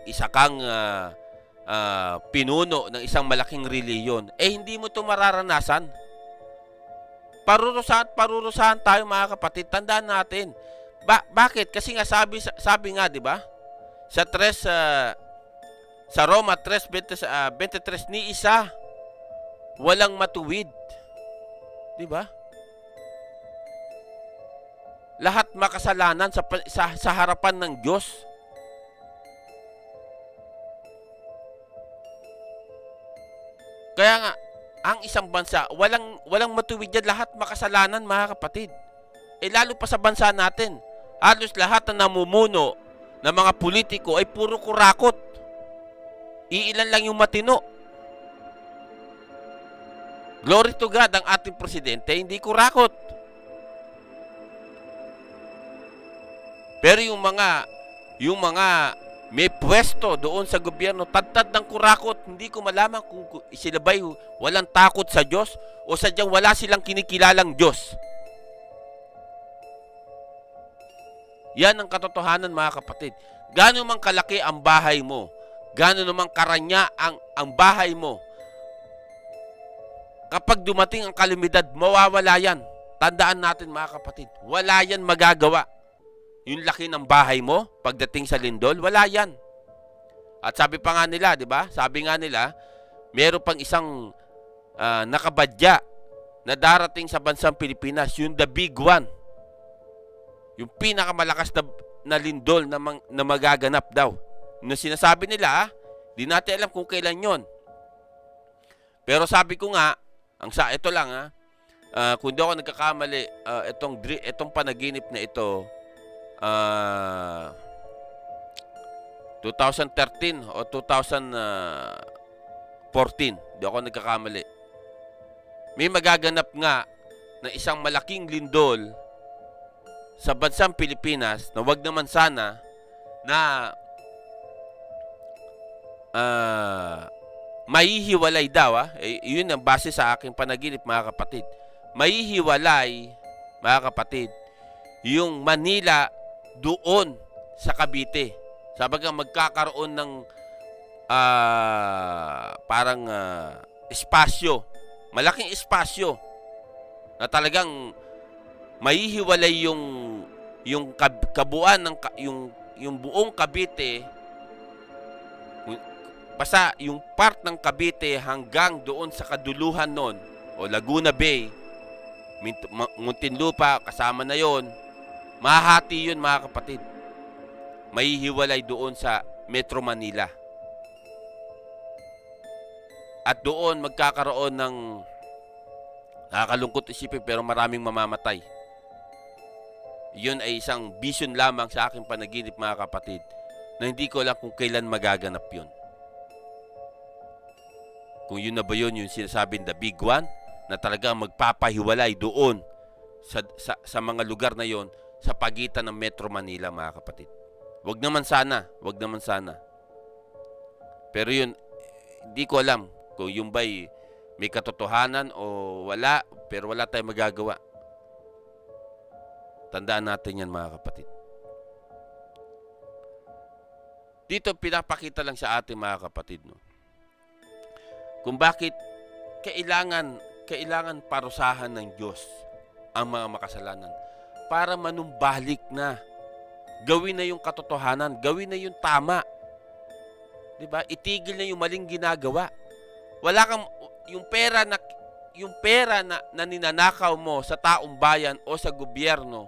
pinuno ng isang malaking reliyon, hindi mo ito mararanasan. Parurusahan tayo mga kapatid. Tandaan natin. Bakit? Kasi nga sabi nga, di ba? Sa Roma 3:23, ni isa walang matuwid. Di ba? Lahat makasalanan sa harapan ng Diyos. Kaya nga, ang isang bansa, walang matuwid yan, lahat makasalanan mga kapatid. Lalo pa sa bansa natin, halos lahat na namumuno ng mga politiko ay puro kurakot. Iilan lang yung matino. Glory to God, ang ating presidente hindi kurakot. Pero yung mga may pwesto doon sa gobyerno, tad ng kurakot, hindi ko malaman kung sila ba'y walang takot sa Diyos o sadyang wala silang kinikilalang Diyos. Yan ang katotohanan mga kapatid. Gano'n man kalaki ang bahay mo, gano'n naman karanya ang bahay mo, kapag dumating ang kalamidad, mawawala yan. Tandaan natin mga kapatid, wala yan magagawa. Yung laki ng bahay mo, pagdating sa lindol, wala yan. At sabi pa nga nila, di ba? Sabi nga nila, meron pang isang nakabadya na darating sa bansang Pilipinas, yung the big one. Yung pinakamalakas na lindol na magaganap daw. No, sinasabi nila, di natin alam kung kailan yon. Pero sabi ko nga, ito lang kung di ako nagkakamali, itong panaginip na ito, 2013 o 2014, di ako nagkakamali. May magaganap nga na isang malaking lindol sa bansang Pilipinas na wag naman sana na mahihiwalay daw. Yun ang base sa aking panaginip mga kapatid. Mahihiwalay mga kapatid yung Manila doon sa Cavite. Sabagang magkakaroon ng parang espasyo, malaking espasyo na talagang mahihiwalay yung kabuuan ng yung buong Cavite, basta yung part ng Cavite hanggang doon sa kaduluhan nun o Laguna Bay, Muntinlupa, kasama na yon. Mahati yun mga kapatid. Mahihiwalay doon sa Metro Manila. At doon magkakaroon ng, nakakalungkot isipin pero maraming mamamatay. Yun ay isang vision lamang sa aking panaginip mga kapatid, na hindi ko alam kung kailan magaganap yun. Kung yun na ba yun, yung sinasabing the big one, na talagang magpapahiwalay doon sa mga lugar na yon sa pagitan ng Metro Manila mga kapatid. Wag naman sana. Pero yun, hindi ko alam kung yung ba'y may katotohanan o wala, pero wala tayong magagawa. Tandaan natin yan mga kapatid. Dito pinapakita lang sa ating mga kapatid, no, kung bakit kailangan parusahan ng Diyos ang mga makasalanan para manumbalik na. Gawin na yung katotohanan, gawin na yung tama. 'Di ba? Itigil na yung maling ginagawa. Wala kang yung pera na ninanakaw mo sa taong bayan o sa gobyerno.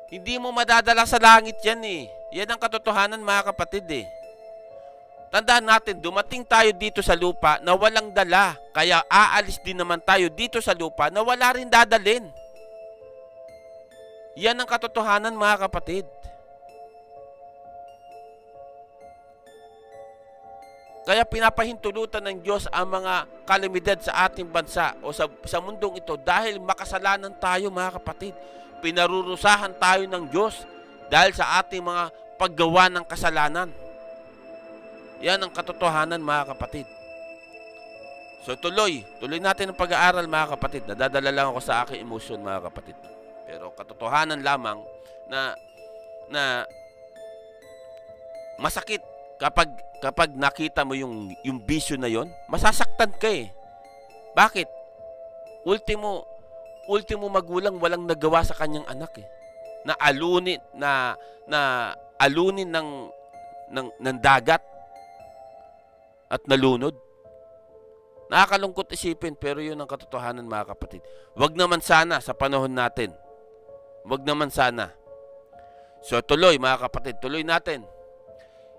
Hindi mo madadala sa langit 'yan eh. Yan ang katotohanan mga kapatid eh. Tandaan natin, dumating tayo dito sa lupa na walang dala. Kaya aalis din naman tayo dito sa lupa na wala rin dadalhin. Yan ang katotohanan, mga kapatid. Kaya pinapahintulutan ng Diyos ang mga kalamidad sa ating bansa o sa mundong ito dahil makasalanan tayo, mga kapatid. Pinarurusahan tayo ng Diyos dahil sa ating mga paggawa ng kasalanan. Yan ang katotohanan, mga kapatid. So tuloy natin ang pag-aaral, mga kapatid. Nadadala lang ako sa aking emosyon, mga kapatid. Pero katotohanan lamang na masakit kapag nakita mo yung bisyo na yon, masasaktan ka eh. Bakit? Ultimo magulang walang nagawa sa kanyang anak eh. Na alunin ng dagat at nalunod. Nakakalungkot isipin, pero yun ang katotohanan, mga kapatid. Wag naman sana sa panahon natin. Wag naman sana. So tuloy, mga kapatid, tuloy natin.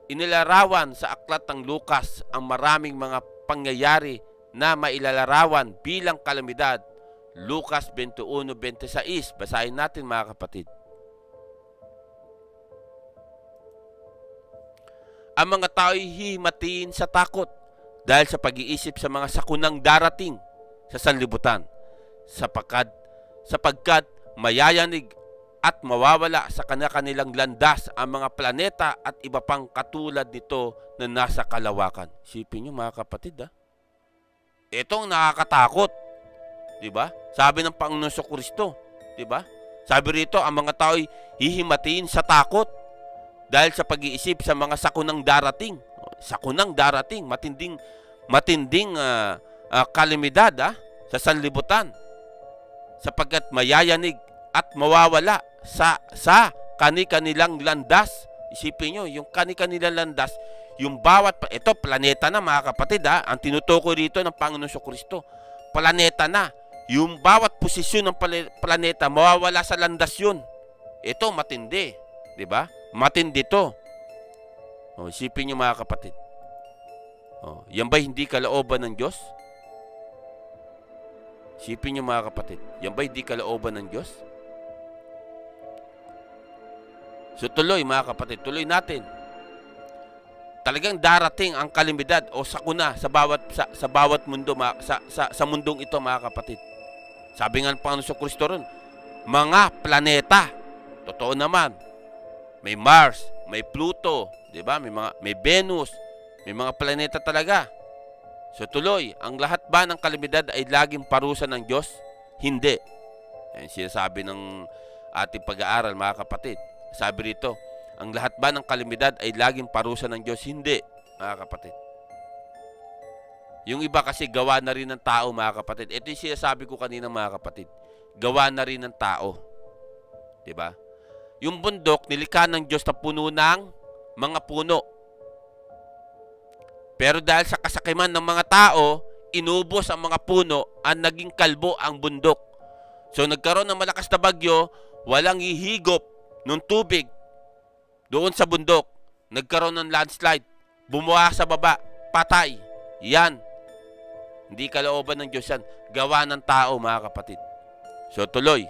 Inilarawan sa aklat ng Lucas ang maraming mga pangyayari na mailalarawan bilang kalamidad. Lucas 21:26. Basahin natin, mga kapatid. Ang mga tao'y hihimatiin sa takot dahil sa pag-iisip sa mga sakunang darating sa sanlibutan, sapagkat mayayanig at mawawala sa kanilang landas ang mga planeta at iba pang katulad nito na nasa kalawakan. Isipin nyo, mga kapatid, itong nakakatakot, di ba? Sabi ng Panginoon Kristo, di ba? Sabi rito, ang mga tao'y hihimatiin sa takot dahil sa pag-iisip sa mga sakunang darating. Sakunang darating, matinding kalamidad sa sanlibutan, sapagkat mayayanig at mawawala sa kanilang landas. Isipin nyo, yung kanilang landas, yung ito planeta na, mga kapatid, ang tinutukoy rito ng Panginoon Kristo, planeta na. Yung bawat posisyon ng planeta mawawala sa landas yun. Ito matindi, di ba? Matindi to. Isipin nyo, mga kapatid. Yan ba hindi kalooban ng Diyos? Isipin nyo, mga kapatid. Yan ba hindi kalooban ng Diyos? So tuloy, mga kapatid, tuloy natin. Talagang darating ang kalamidad o sakuna sa bawat mundo, sa mundong ito, mga kapatid. Sabi nga ng Panginoon Kristo ron, mga planeta. Totoo naman. May Mars, may Pluto, di ba? May Venus, may mga planeta talaga. So tuloy, ang lahat ba ng kalamidad ay laging parusa ng Diyos? Hindi. Yan sinasabi ng ating pag-aaral, mga kapatid. Sabi rito, ang lahat ba ng kalamidad ay laging parusa ng Diyos? Hindi, mga kapatid. Yung iba kasi gawa na rin ng tao, mga kapatid. Ito yung sinasabi ko kanina, mga kapatid. Gawa na rin ng tao. Diba? Yung bundok, nilikha ng Diyos na puno ng mga puno. Pero dahil sa kasakiman ng mga tao, inubos ang mga puno at naging kalbo ang bundok. So nagkaroon ng malakas na bagyo, walang hihigop ng tubig doon sa bundok. Nagkaroon ng landslide. Bumuha sa baba. Patay. Yan. Hindi kalooban ng Diyos yan. Gawa ng tao, mga kapatid. So tuloy.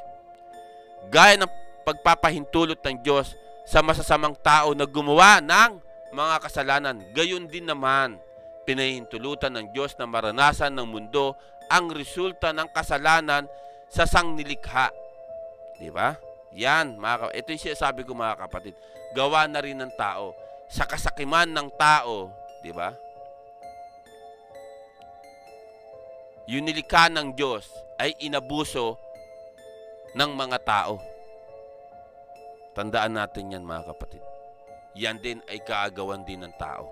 Gaya ng pagpapahintulot ng Diyos sa masasamang tao na gumawa ng mga kasalanan, gayon din naman pinahintulutan ng Diyos na maranasan ng mundo ang resulta ng kasalanan sa sangnilikha. Di ba? Yan, ito yung sinasabi ko, mga kapatid. Gawa na rin ng tao. Sa kasakiman ng tao, di ba? Yung nilikha ng Diyos ay inabuso ng mga tao. Tandaan natin yan, mga kapatid. Yan din ay kaagawan din ng tao.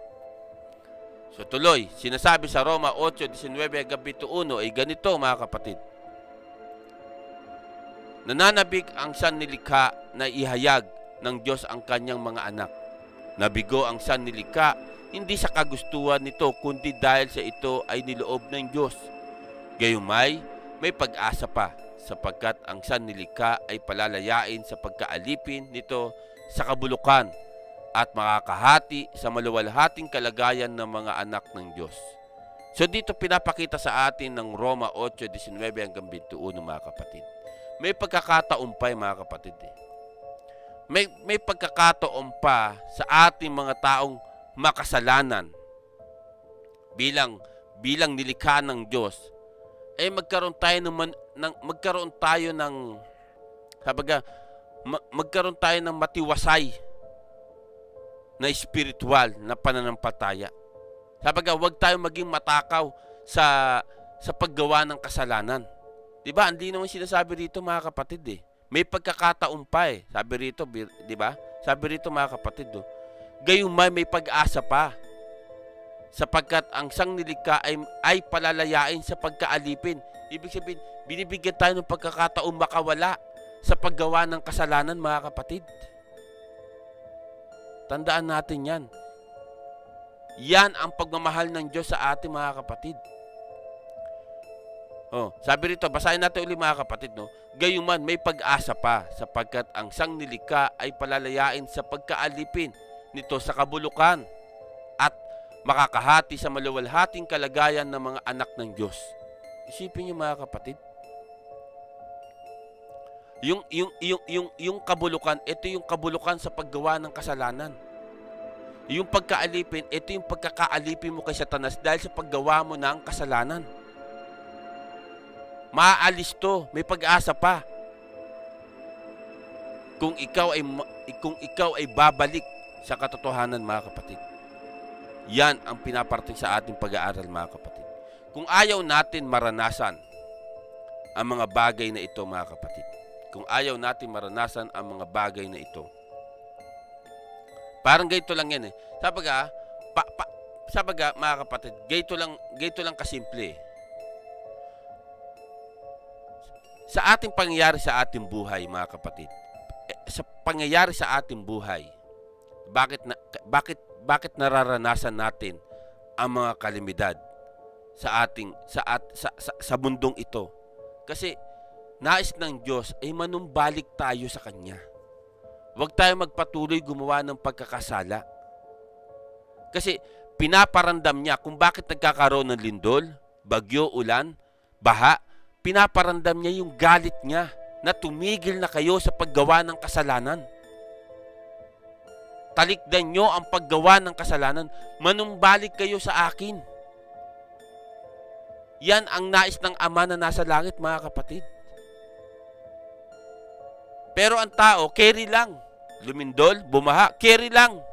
So tuloy, sinasabi sa Roma 8:19-21 ay ganito, mga kapatid. Nananabik ang sannilikha na ihayag ng Diyos ang kanyang mga anak. Nabigo ang sannilikha hindi sa kagustuhan nito, kundi dahil sa ito ay niloob ng Diyos. Gayumay, may pag-asa pa, sapagkat ang sannilikha ay palalayain sa pagkaalipin nito sa kabulukan at makakahati sa maluwalhating kalagayan ng mga anak ng Diyos. So dito pinapakita sa atin ng Roma 8:19-21, mga kapatid. may pagkakataon pa mga kapatid. May pagkakataon pa sa ating mga taong makasalanan bilang nilikha ng Diyos, magkaroon tayo ng matiwasay na spiritual na pananampalataya. Sabaga, huwag tayo maging matakaw sa paggawa ng kasalanan. Diba? Hindi naman sinasabi rito mga kapatid May pagkakataon pa Sabi rito, diba? Sabi rito mga kapatid gayunman may pag-asa pa. Sapagkat ang sangnilikha ay palalayain sa pagkaalipin. Ibig sabihin, binibigyan tayo ng pagkakataon makawala sa paggawa ng kasalanan mga kapatid. Tandaan natin yan. Yan ang pagmamahal ng Diyos sa ating mga kapatid. Sabi rito, basahin natin uli mga kapatid, gayunman may pag-asa pa, sapagkat ang sangnilikha ay palalayain sa pagkaalipin nito sa kabulukan at makakahati sa maluwalhating kalagayan ng mga anak ng Diyos. Isipin niyo mga kapatid. Yung kabulukan, ito yung kabulukan sa paggawa ng kasalanan. Yung pagkaalipin, ito yung pagkakaalipin mo kay Satanas dahil sa paggawa mo ng kasalanan. Maaalis to, may pag-asa pa. Kung ikaw ay babalik sa katotohanan mga kapatid. Yan ang pinaparating sa ating pag-aaral mga kapatid. Kung ayaw natin maranasan ang mga bagay na ito mga kapatid. Kung ayaw natin maranasan ang mga bagay na ito. Parang ganito lang yan Sabaga mga kapatid, ganito lang kasimple Sa ating pangyayari sa ating buhay mga kapatid. Sa pangyayari sa ating buhay, bakit nararanasan natin ang mga kalamidad sa mundong ito? Kasi nais ng Diyos ay manumbalik tayo sa Kanya. Huwag tayo magpatuloy gumawa ng pagkakasala. Kasi pinaparandam niya kung bakit nagkakaroon ng lindol, bagyo, ulan, baha. Pinaparandam niya yung galit niya na tumigil na kayo sa paggawa ng kasalanan. Talikdan nyo ang paggawa ng kasalanan. Manumbalik kayo sa akin. Yan ang nais ng Ama na nasa langit mga kapatid. Pero ang tao, carry lang. Lumindol, bumaha, carry lang.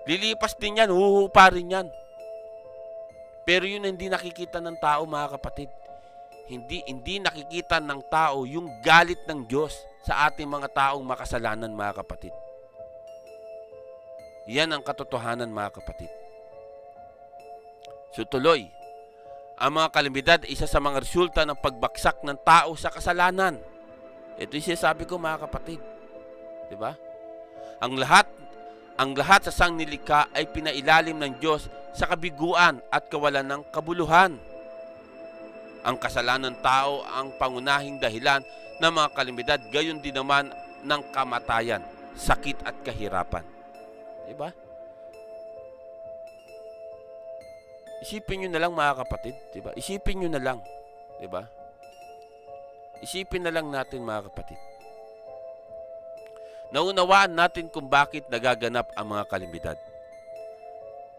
Lilipas din yan, huhupa rin yan. Pero yun hindi nakikita ng tao mga kapatid. Hindi nakikita ng tao yung galit ng Diyos sa ating mga taong makasalanan mga kapatid. Yan ang katotohanan mga kapatid. So tuloy, ang mga kalamidad isa sa mga resulta ng pagbaksak ng tao sa kasalanan. Ito yung sinasabi ko mga kapatid. Diba? Ang lahat sa sangnilikha ay pinailalim ng Diyos sa kabiguan at kawalan ng kabuluhan. Ang kasalanan tao ang pangunahing dahilan ng mga kalamidad, gayon din naman ng kamatayan, sakit at kahirapan. Diba? Isipin nyo na lang mga kapatid, diba? Isipin nyo na lang, diba? Isipin na lang natin mga kapatid. Naunawaan natin kung bakit nagaganap ang mga kalamidad.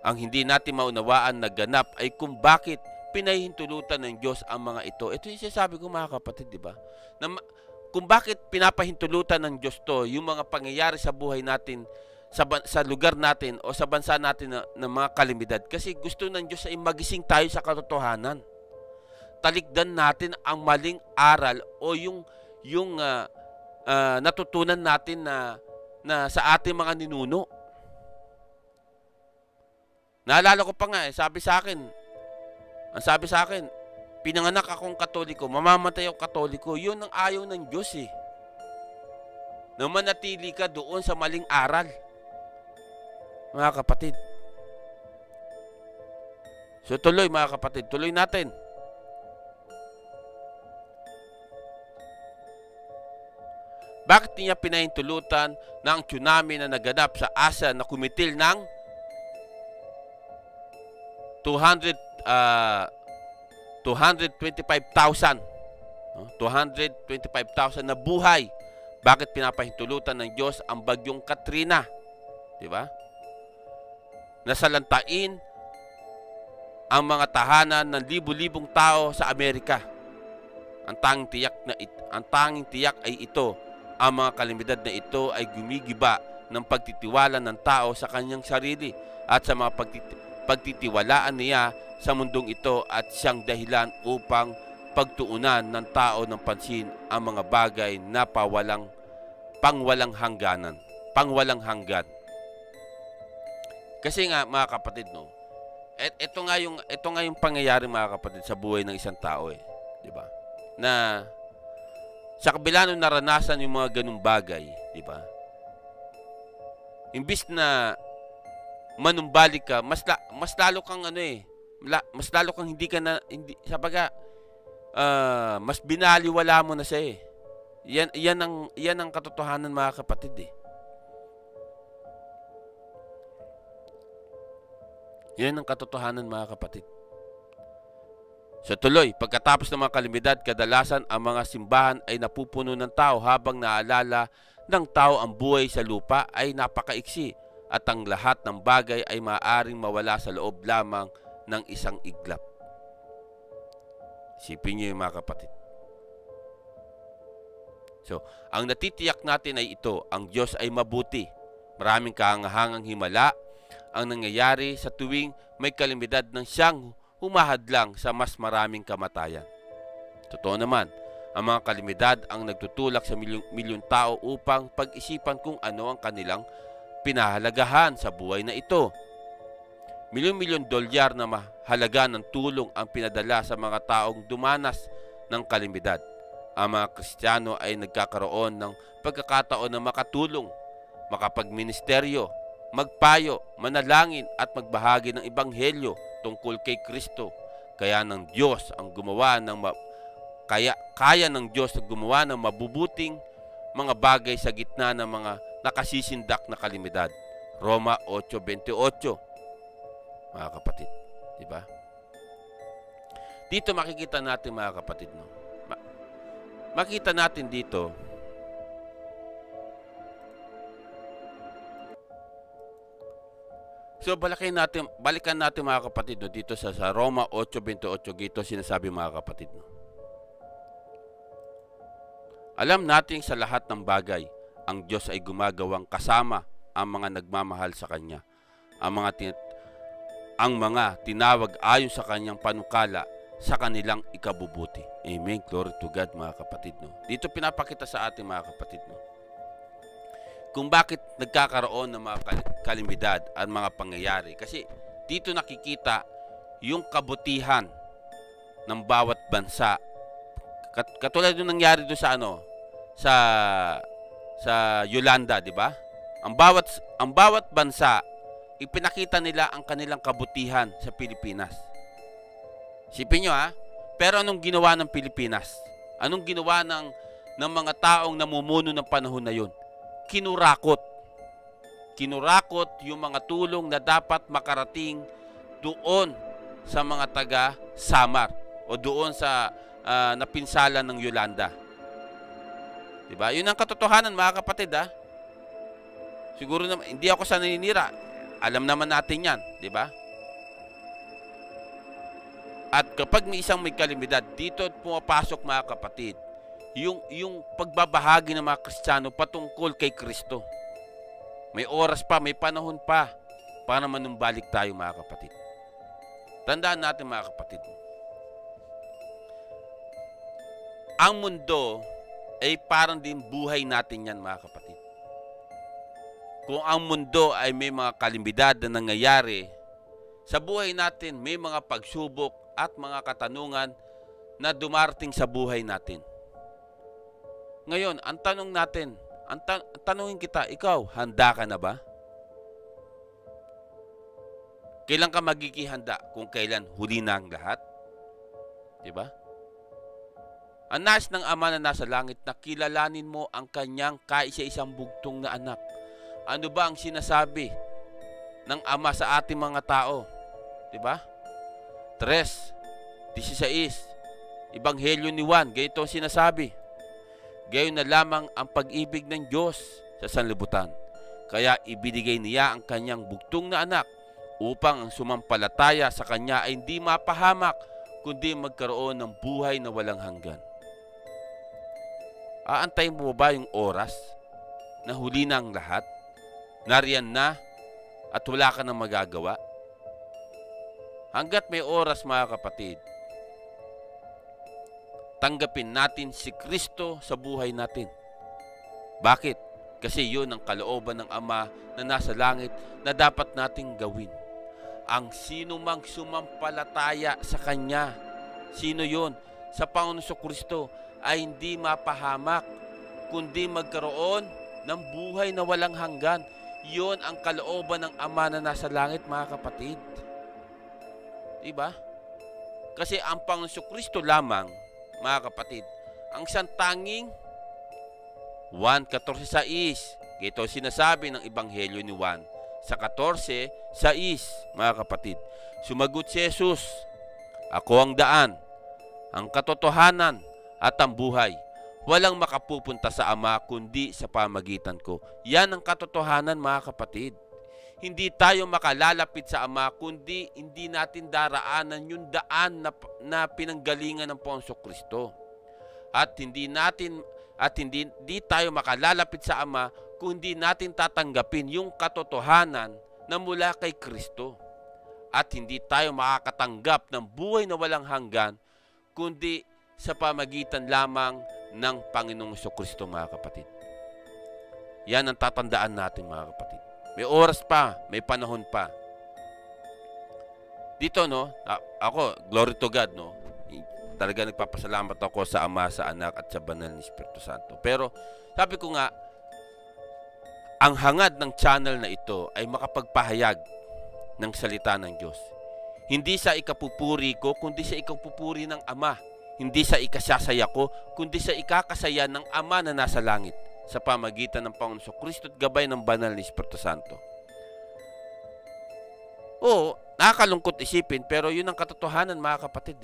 Ang hindi natin maunawaan na ganap ay kung bakit pinahintulutan ng Diyos ang mga ito. Ito yung sinasabi ko mga kapatid, di ba? Kung bakit pinapahintulutan ng Diyos to, yung mga pangyayari sa buhay natin, sa lugar natin o sa bansa natin ng mga kalamidad. Kasi gusto ng Diyos ay magising tayo sa katotohanan. Talikdan natin ang maling aral o yung natutunan natin na sa ating mga ninuno. Naalala ko pa nga, sabi sa akin, pinanganak akong Katoliko, mamamatay ako Katoliko. Yun ang ayaw ng Diyos na manatili ka doon sa maling aral. Mga kapatid. So tuloy mga kapatid, tuloy natin. Bakit niya pinahintulutan ng tsunami na naganap sa Asia na kumitil ng 225,000 no? 225,000 na buhay. Bakit pinapahintulutan ng Diyos ang bagyong Katrina? Di ba? Nasalantain ang mga tahanan ng libu-libong tao sa Amerika. Ang tanging tiyak ay ito. Ang mga kalamidad na ito ay gumigiba ng pagtitiwala ng tao sa kanyang sarili at sa mga pagtitiwalaan niya sa mundong ito, at siyang dahilan upang pagtuunan ng tao ng pansin ang mga bagay na pangwalang hanggan. Kasi nga mga kapatid, no, ito nga yung pangyayari mga kapatid sa buhay ng isang tao, di ba? Na sa kabila nung naranasan yung mga ganung bagay, di ba? Imbis na manumbalik ka, mas lalo kang mas lalo kang mas binaliwala mo na siya. Yan ang katotohanan mga kapatid . Yan ang katotohanan mga kapatid. Sa tuloy, pagkatapos ng mga kalamidad, kadalasan ang mga simbahan ay napupuno ng tao habang naalala ng tao ang buhay sa lupa ay napakaiksi at ang lahat ng bagay ay maaaring mawala sa loob lamang ng isang iglap. Isipin niyo yung mga kapatid. So, ang natitiyak natin ay ito, ang Diyos ay mabuti. Maraming kahangahangang himala ang nangyayari sa tuwing may kalamidad ng siyang humahadlang sa mas maraming kamatayan. Totoo naman, ang mga kalamidad ang nagtutulak sa milyong tao upang pag-isipan kung ano ang kanilang pinahalagahan sa buhay na ito. Milyon-milyon dolyar na mahalaga ng tulong ang pinadala sa mga taong dumanas ng kalamidad. Ang mga Kristiyano ay nagkakaroon ng pagkakataon na makatulong, makapagministeryo, magpayo, manalangin at magbahagi ng ebanghelyo tungkol kay Kristo. Kaya ng Diyos ang gumawa ng kaya ng Diyos na gumawa ng mabubuting mga bagay sa gitna ng mga nakasisindak na kalamidad. Roma 8:28. Mga kapatid, di ba? Dito makikita natin mga kapatid, no. Makita natin dito So balikan natin mga kapatid, no, dito sa Roma 8:28, dito sinasabi mga kapatid, no. Alam natin sa lahat ng bagay, ang Diyos ay gumagawang kasama ang mga nagmamahal sa Kanya. Ang mga tinawag ayon sa Kanyang panukala sa kanilang ikabubuti. Amen. Glory to God mga kapatid, no. Dito pinapakita sa ating mga kapatid, no, kung bakit nagkakaroon ng mga kalamidad at mga pangyayari. Kasi dito nakikita yung kabutihan ng bawat bansa. Katulad yung nangyari doon sa Yolanda, di ba? Ang bawat bansa, ipinakita nila ang kanilang kabutihan sa Pilipinas. Sipin nyo pero anong ginawa ng Pilipinas? Anong ginawa ng mga taong namumuno ng panahon na yun? Kinurakot yung mga tulong na dapat makarating doon sa mga taga Samar o doon sa napinsala ng Yolanda. Diba? Yun ang katotohanan mga kapatid. Siguro naman, hindi ako sa naninira. Alam naman natin yan. Diba? At kapag may kalamidad, dito pumapasok mga kapatid, yung pagbabahagi ng mga Kristiyano patungkol kay Kristo. May oras pa, may panahon pa para manumbalik tayo mga kapatid. Tandaan natin mga kapatid, ang mundo ay parang din buhay natin yan mga kapatid. Kung ang mundo ay may mga kalamidad na nangyayari, sa buhay natin may mga pagsubok at mga katanungan na dumarating sa buhay natin. Ngayon, ang tanong natin, tanungin kita, ikaw, handa ka na ba? Kailan ka magiging handa? Kung kailan huli na ang lahat? Diba? Ang nais ng Ama na nasa langit na kilalanin mo ang kanyang kaisa-isang bugtong na anak. Ano ba ang sinasabi ng Ama sa ating mga tao? Diba? 3:16. Ebanghelyo ni Juan, ganito ang sinasabi. Gayon na lamang ang pag-ibig ng Diyos sa sanlibutan. Kaya ibinigay niya ang kanyang bugtong na anak upang ang sumampalataya sa kanya ay hindi mapahamak, kundi magkaroon ng buhay na walang hanggan. Aantayin mo ba yung oras na huli na ang lahat? Nariyan na at wala ka nang magagawa? Hanggat may oras, mga kapatid, tanggapin natin si Kristo sa buhay natin. Bakit? Kasi yun ang kalooban ng Ama na nasa langit na dapat nating gawin. Ang sino mang sumampalataya sa Kanya, sino yun? Sa Panginoon Kristo ay hindi mapahamak, kundi magkaroon ng buhay na walang hanggan. Yun ang kalooban ng Ama na nasa langit, mga kapatid. Diba? Kasi ang Panginoon Kristo lamang, mga kapatid, ang isang tanging 1:14-6. Ito sinasabi ng Ebanghelyo ni Juan sa 14:6, mga kapatid. Sumagot si Jesus, "Ako ang daan, ang katotohanan at ang buhay. Walang makapupunta sa Ama kundi sa pamagitan ko." Yan ang katotohanan, mga kapatid. Hindi tayo makalalapit sa Ama kundi hindi natin daraanan yung daan na pinanggalingan ng Panginoong Kristo. At hindi tayo makalalapit sa Ama kundi natin tatanggapin yung katotohanan na mula kay Kristo. At hindi tayo makakatanggap ng buhay na walang hanggan kundi sa pamagitan lamang ng Panginoong Kristo, mga kapatid. Yan ang tatandaan natin, mga kapatid. May oras pa, may panahon pa. Dito, no, ako, glory to God, no, talaga nagpapasalamat ako sa Ama, sa Anak, at sa Banal na Espiritu Santo. Pero, sabi ko nga, ang hangad ng channel na ito ay makapagpahayag ng salita ng Diyos. Hindi sa ikapupuri ko, kundi sa ikapupuri ng Ama. Hindi sa ikasasaya ko, kundi sa ikakasaya ng Ama na nasa langit sa pamagitan ng Panginoong Kristo at gabay ng Banal na Espiritu Santo. Oo, nakakalungkot isipin, pero yun ang katotohanan, mga kapatid.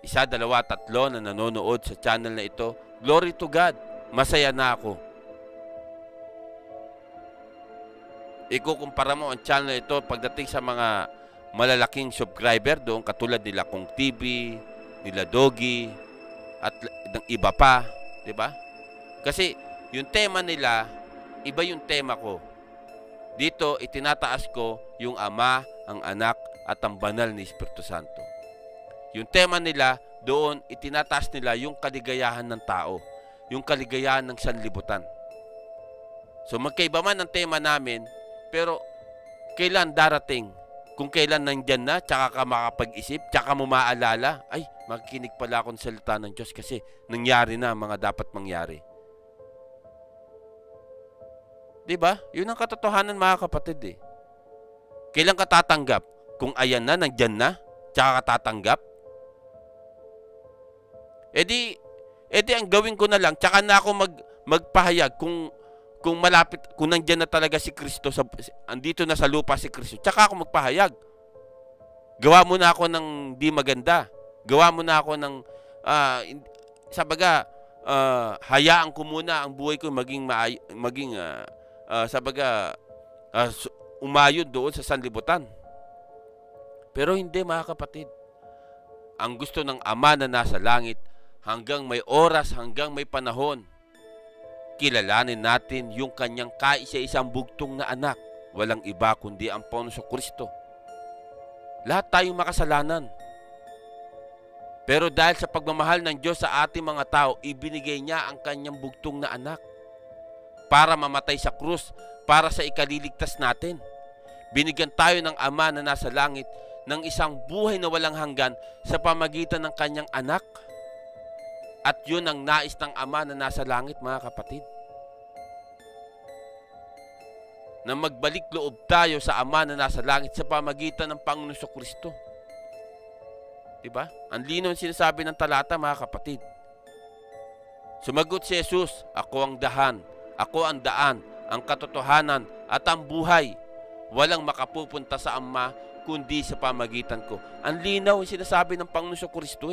1, 2, 3 na nanonood sa channel na ito, glory to God, masaya na ako. Ikukumpara mo ang channel na ito pagdating sa mga malalaking subscriber doon, katulad nila Kong TV, nila Doggy, at ng iba pa, di ba? Kasi yung tema nila, iba yung tema ko. Dito, itinataas ko yung Ama, ang Anak, at ang Banal na Espiritu Santo. Yung tema nila, doon, itinataas nila yung kaligayahan ng tao, yung kaligayahan ng sanlibutan. So, magkaiba man ang tema namin, pero kailan darating? Kung kailan nandyan na, tsaka ka makapag-isip, tsaka mo maalala, ay, makikinig pala ako ng salita ng Diyos kasi nangyari na mga dapat mangyari. Diba? Yun ang katotohanan, mga kapatid. Kailan ka tatanggap? Kung ayan na, nandyan na, tsaka ka tatanggap? E di ang gawin ko na lang, tsaka na ako magpahayag kung malapit, kung nandyan na talaga si Kristo, andito na sa lupa si Kristo, tsaka ako magpahayag. Gawa mo na ako ng di maganda. Gawa mo na ako ng, hayaan ko muna ang buhay ko maging umayod doon sa sanlibutan. Pero hindi, mga kapatid. Ang gusto ng Ama na nasa langit, hanggang may oras, hanggang may panahon, kilalanin natin yung kanyang kaisa-isang bugtong na anak. Walang iba kundi ang Panginoong Kristo. Lahat tayong makasalanan. Pero dahil sa pagmamahal ng Diyos sa ating mga tao, ibinigay niya ang kanyang bugtong na anak para mamatay sa krus, para sa ikaliligtas natin. Binigyan tayo ng Ama na nasa langit ng isang buhay na walang hanggan sa pamagitan ng kanyang anak. At yun ang nais ng Ama na nasa langit, mga kapatid. Na magbalik loob tayo sa Ama na nasa langit sa pamagitan ng Panginoong Kristo. Diba? Ang linaw ang sinasabi ng talata, mga kapatid. Sumagot si Jesus, "Ako ang dahan, ako ang daan, ang katotohanan at ang buhay. Walang makapupunta sa Ama kundi sa pamagitan ko." Ang linaw ang sinasabi ng Panginoong Kristo.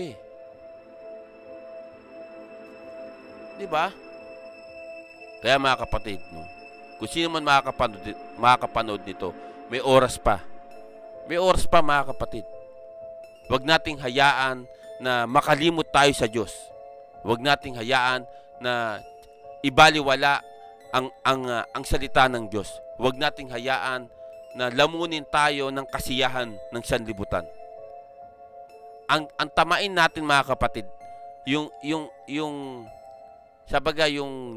Di ba? Kaya mga kapatid, no, kung sino man makakapanood nito, may oras pa. May oras pa mga kapatid. Huwag nating hayaan na makalimot tayo sa Diyos. Huwag nating hayaan na ibaliwala ang salita ng Diyos. Huwag nating hayaan na lamunin tayo ng kasiyahan ng sanlibutan. Ang tamain natin mga kapatid, yung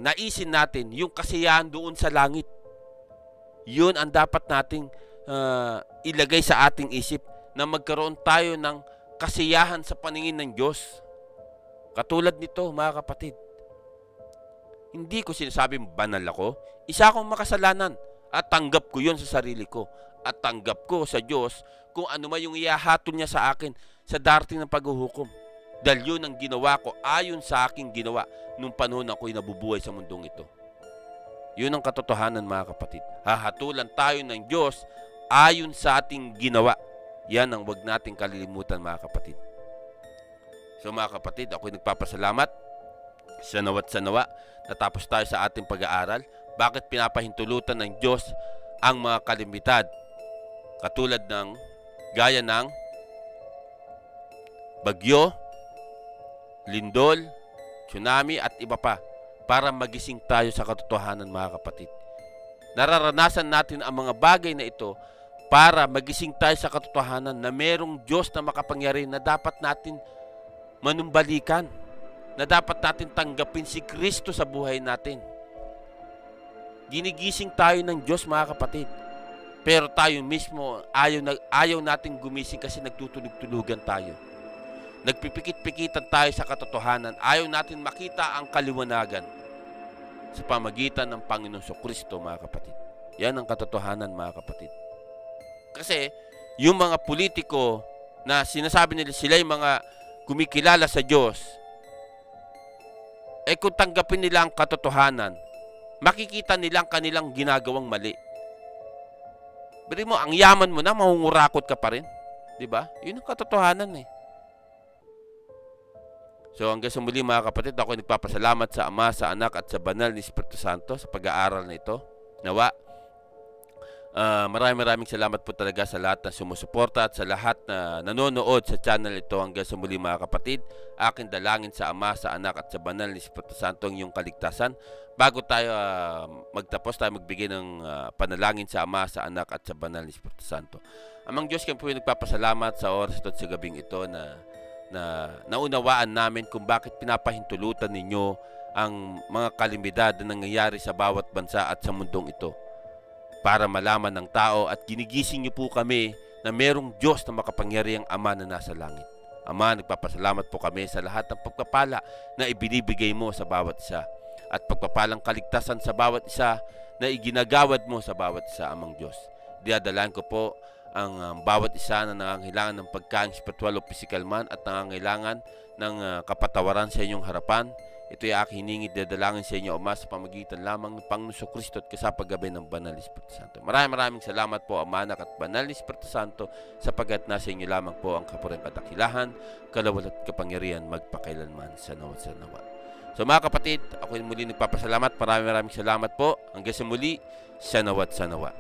naisin natin, yung kasiyahan doon sa langit. Yun ang dapat nating ilagay sa ating isip, na magkaroon tayo ng kasiyahan sa paningin ng Diyos. Katulad nito mga kapatid, hindi ko sinasabing banal ako. Isa akong makasalanan at tanggap ko yun sa sarili ko. At tanggap ko sa Diyos kung ano man yung ihahatol niya sa akin sa darating ng paghuhukom. Dahil yun ang ginawa ko ayon sa aking ginawa nung panahon ako'y nabubuhay sa mundong ito. Yun ang katotohanan mga kapatid. Hahatulan tayo ng Diyos ayon sa ating ginawa. Yan ang wag nating kalilimutan mga kapatid. So mga kapatid, ako'y nagpapasalamat sa nawa natapos tayo sa ating pag-aaral. Bakit pinapahintulutan ng Diyos ang mga kalamidad katulad ng gaya ng bagyo, lindol, tsunami at iba pa, para magising tayo sa katotohanan mga kapatid. Nararanasan natin ang mga bagay na ito para magising tayo sa katotohanan na merong Diyos na makapangyarihan na dapat natin manumbalikan, na dapat natin tanggapin si Kristo sa buhay natin. Ginigising tayo ng Diyos mga kapatid, pero tayo mismo ayaw natin gumising kasi nagtutulog-tulugan tayo. Nagpipikit-pikitan tayo sa katotohanan. Ayaw natin makita ang kaliwanagan sa pamagitan ng Panginoong Kristo mga kapatid. Yan ang katotohanan mga kapatid. Kasi yung mga politiko na sinasabi nila sila yung mga kumikilala sa Diyos, kung tanggapin nila ang katotohanan, makikita nila ang kanilang ginagawang mali. Beri mo, ang yaman mo na, mangungurakot ka pa rin. Diba? Yun ang katotohanan eh. So hanggang sa muli mga kapatid, ako nagpapasalamat sa Ama, sa Anak at sa Banal ni Espiritu Santo sa pag-aaral na ito. Nawa, maraming salamat po talaga sa lahat na sumusuporta at sa lahat na nanonood sa channel ito. Hanggang sa muli mga kapatid, aking dalangin sa Ama, sa Anak at sa Banal ni Espiritu Santo ang iyong kaligtasan. Bago tayo magtapos, tayo magbigay ng panalangin sa Ama, sa Anak at sa Banal ni Espiritu Santo. Amang Diyos, kami po nagpapasalamat sa oras ito at sa gabing ito na naunawaan namin kung bakit pinapahintulutan ninyo ang mga kalamidad na nangyayari sa bawat bansa at sa mundong ito, para malaman ng tao at ginigising niyo po kami na merong Diyos na makapangyarihang Ama na nasa langit. Ama, nagpapasalamat po kami sa lahat ng pagpapala na ibinibigay mo sa bawat isa at pagpapalang kaligtasan sa bawat isa na iginagawad mo sa bawat isa, Amang Diyos. Diadalan ko po ang bawat isa na nangangailangan ng pagkain spiritual o physical man at nangangailangan ng kapatawaran sa inyong harapan. Ito'y aking hiningi, dadalangin sa inyo, Ama, sa pamagitan lamang ng Panginoong Kristo at kasapagabi ng Banal Espiritu Santo. Maraming salamat po, Ama, Anak at Banal Espiritu Santo, sapagat nasa inyo lamang po ang kapurihan at dakilahan, kalawal at kapangyarihan magpakailanman sa nawa sa nawa. So mga kapatid, ako muli nagpapasalamat. Maraming salamat po. Hanggang sa muli, sa nawa at sa nawa.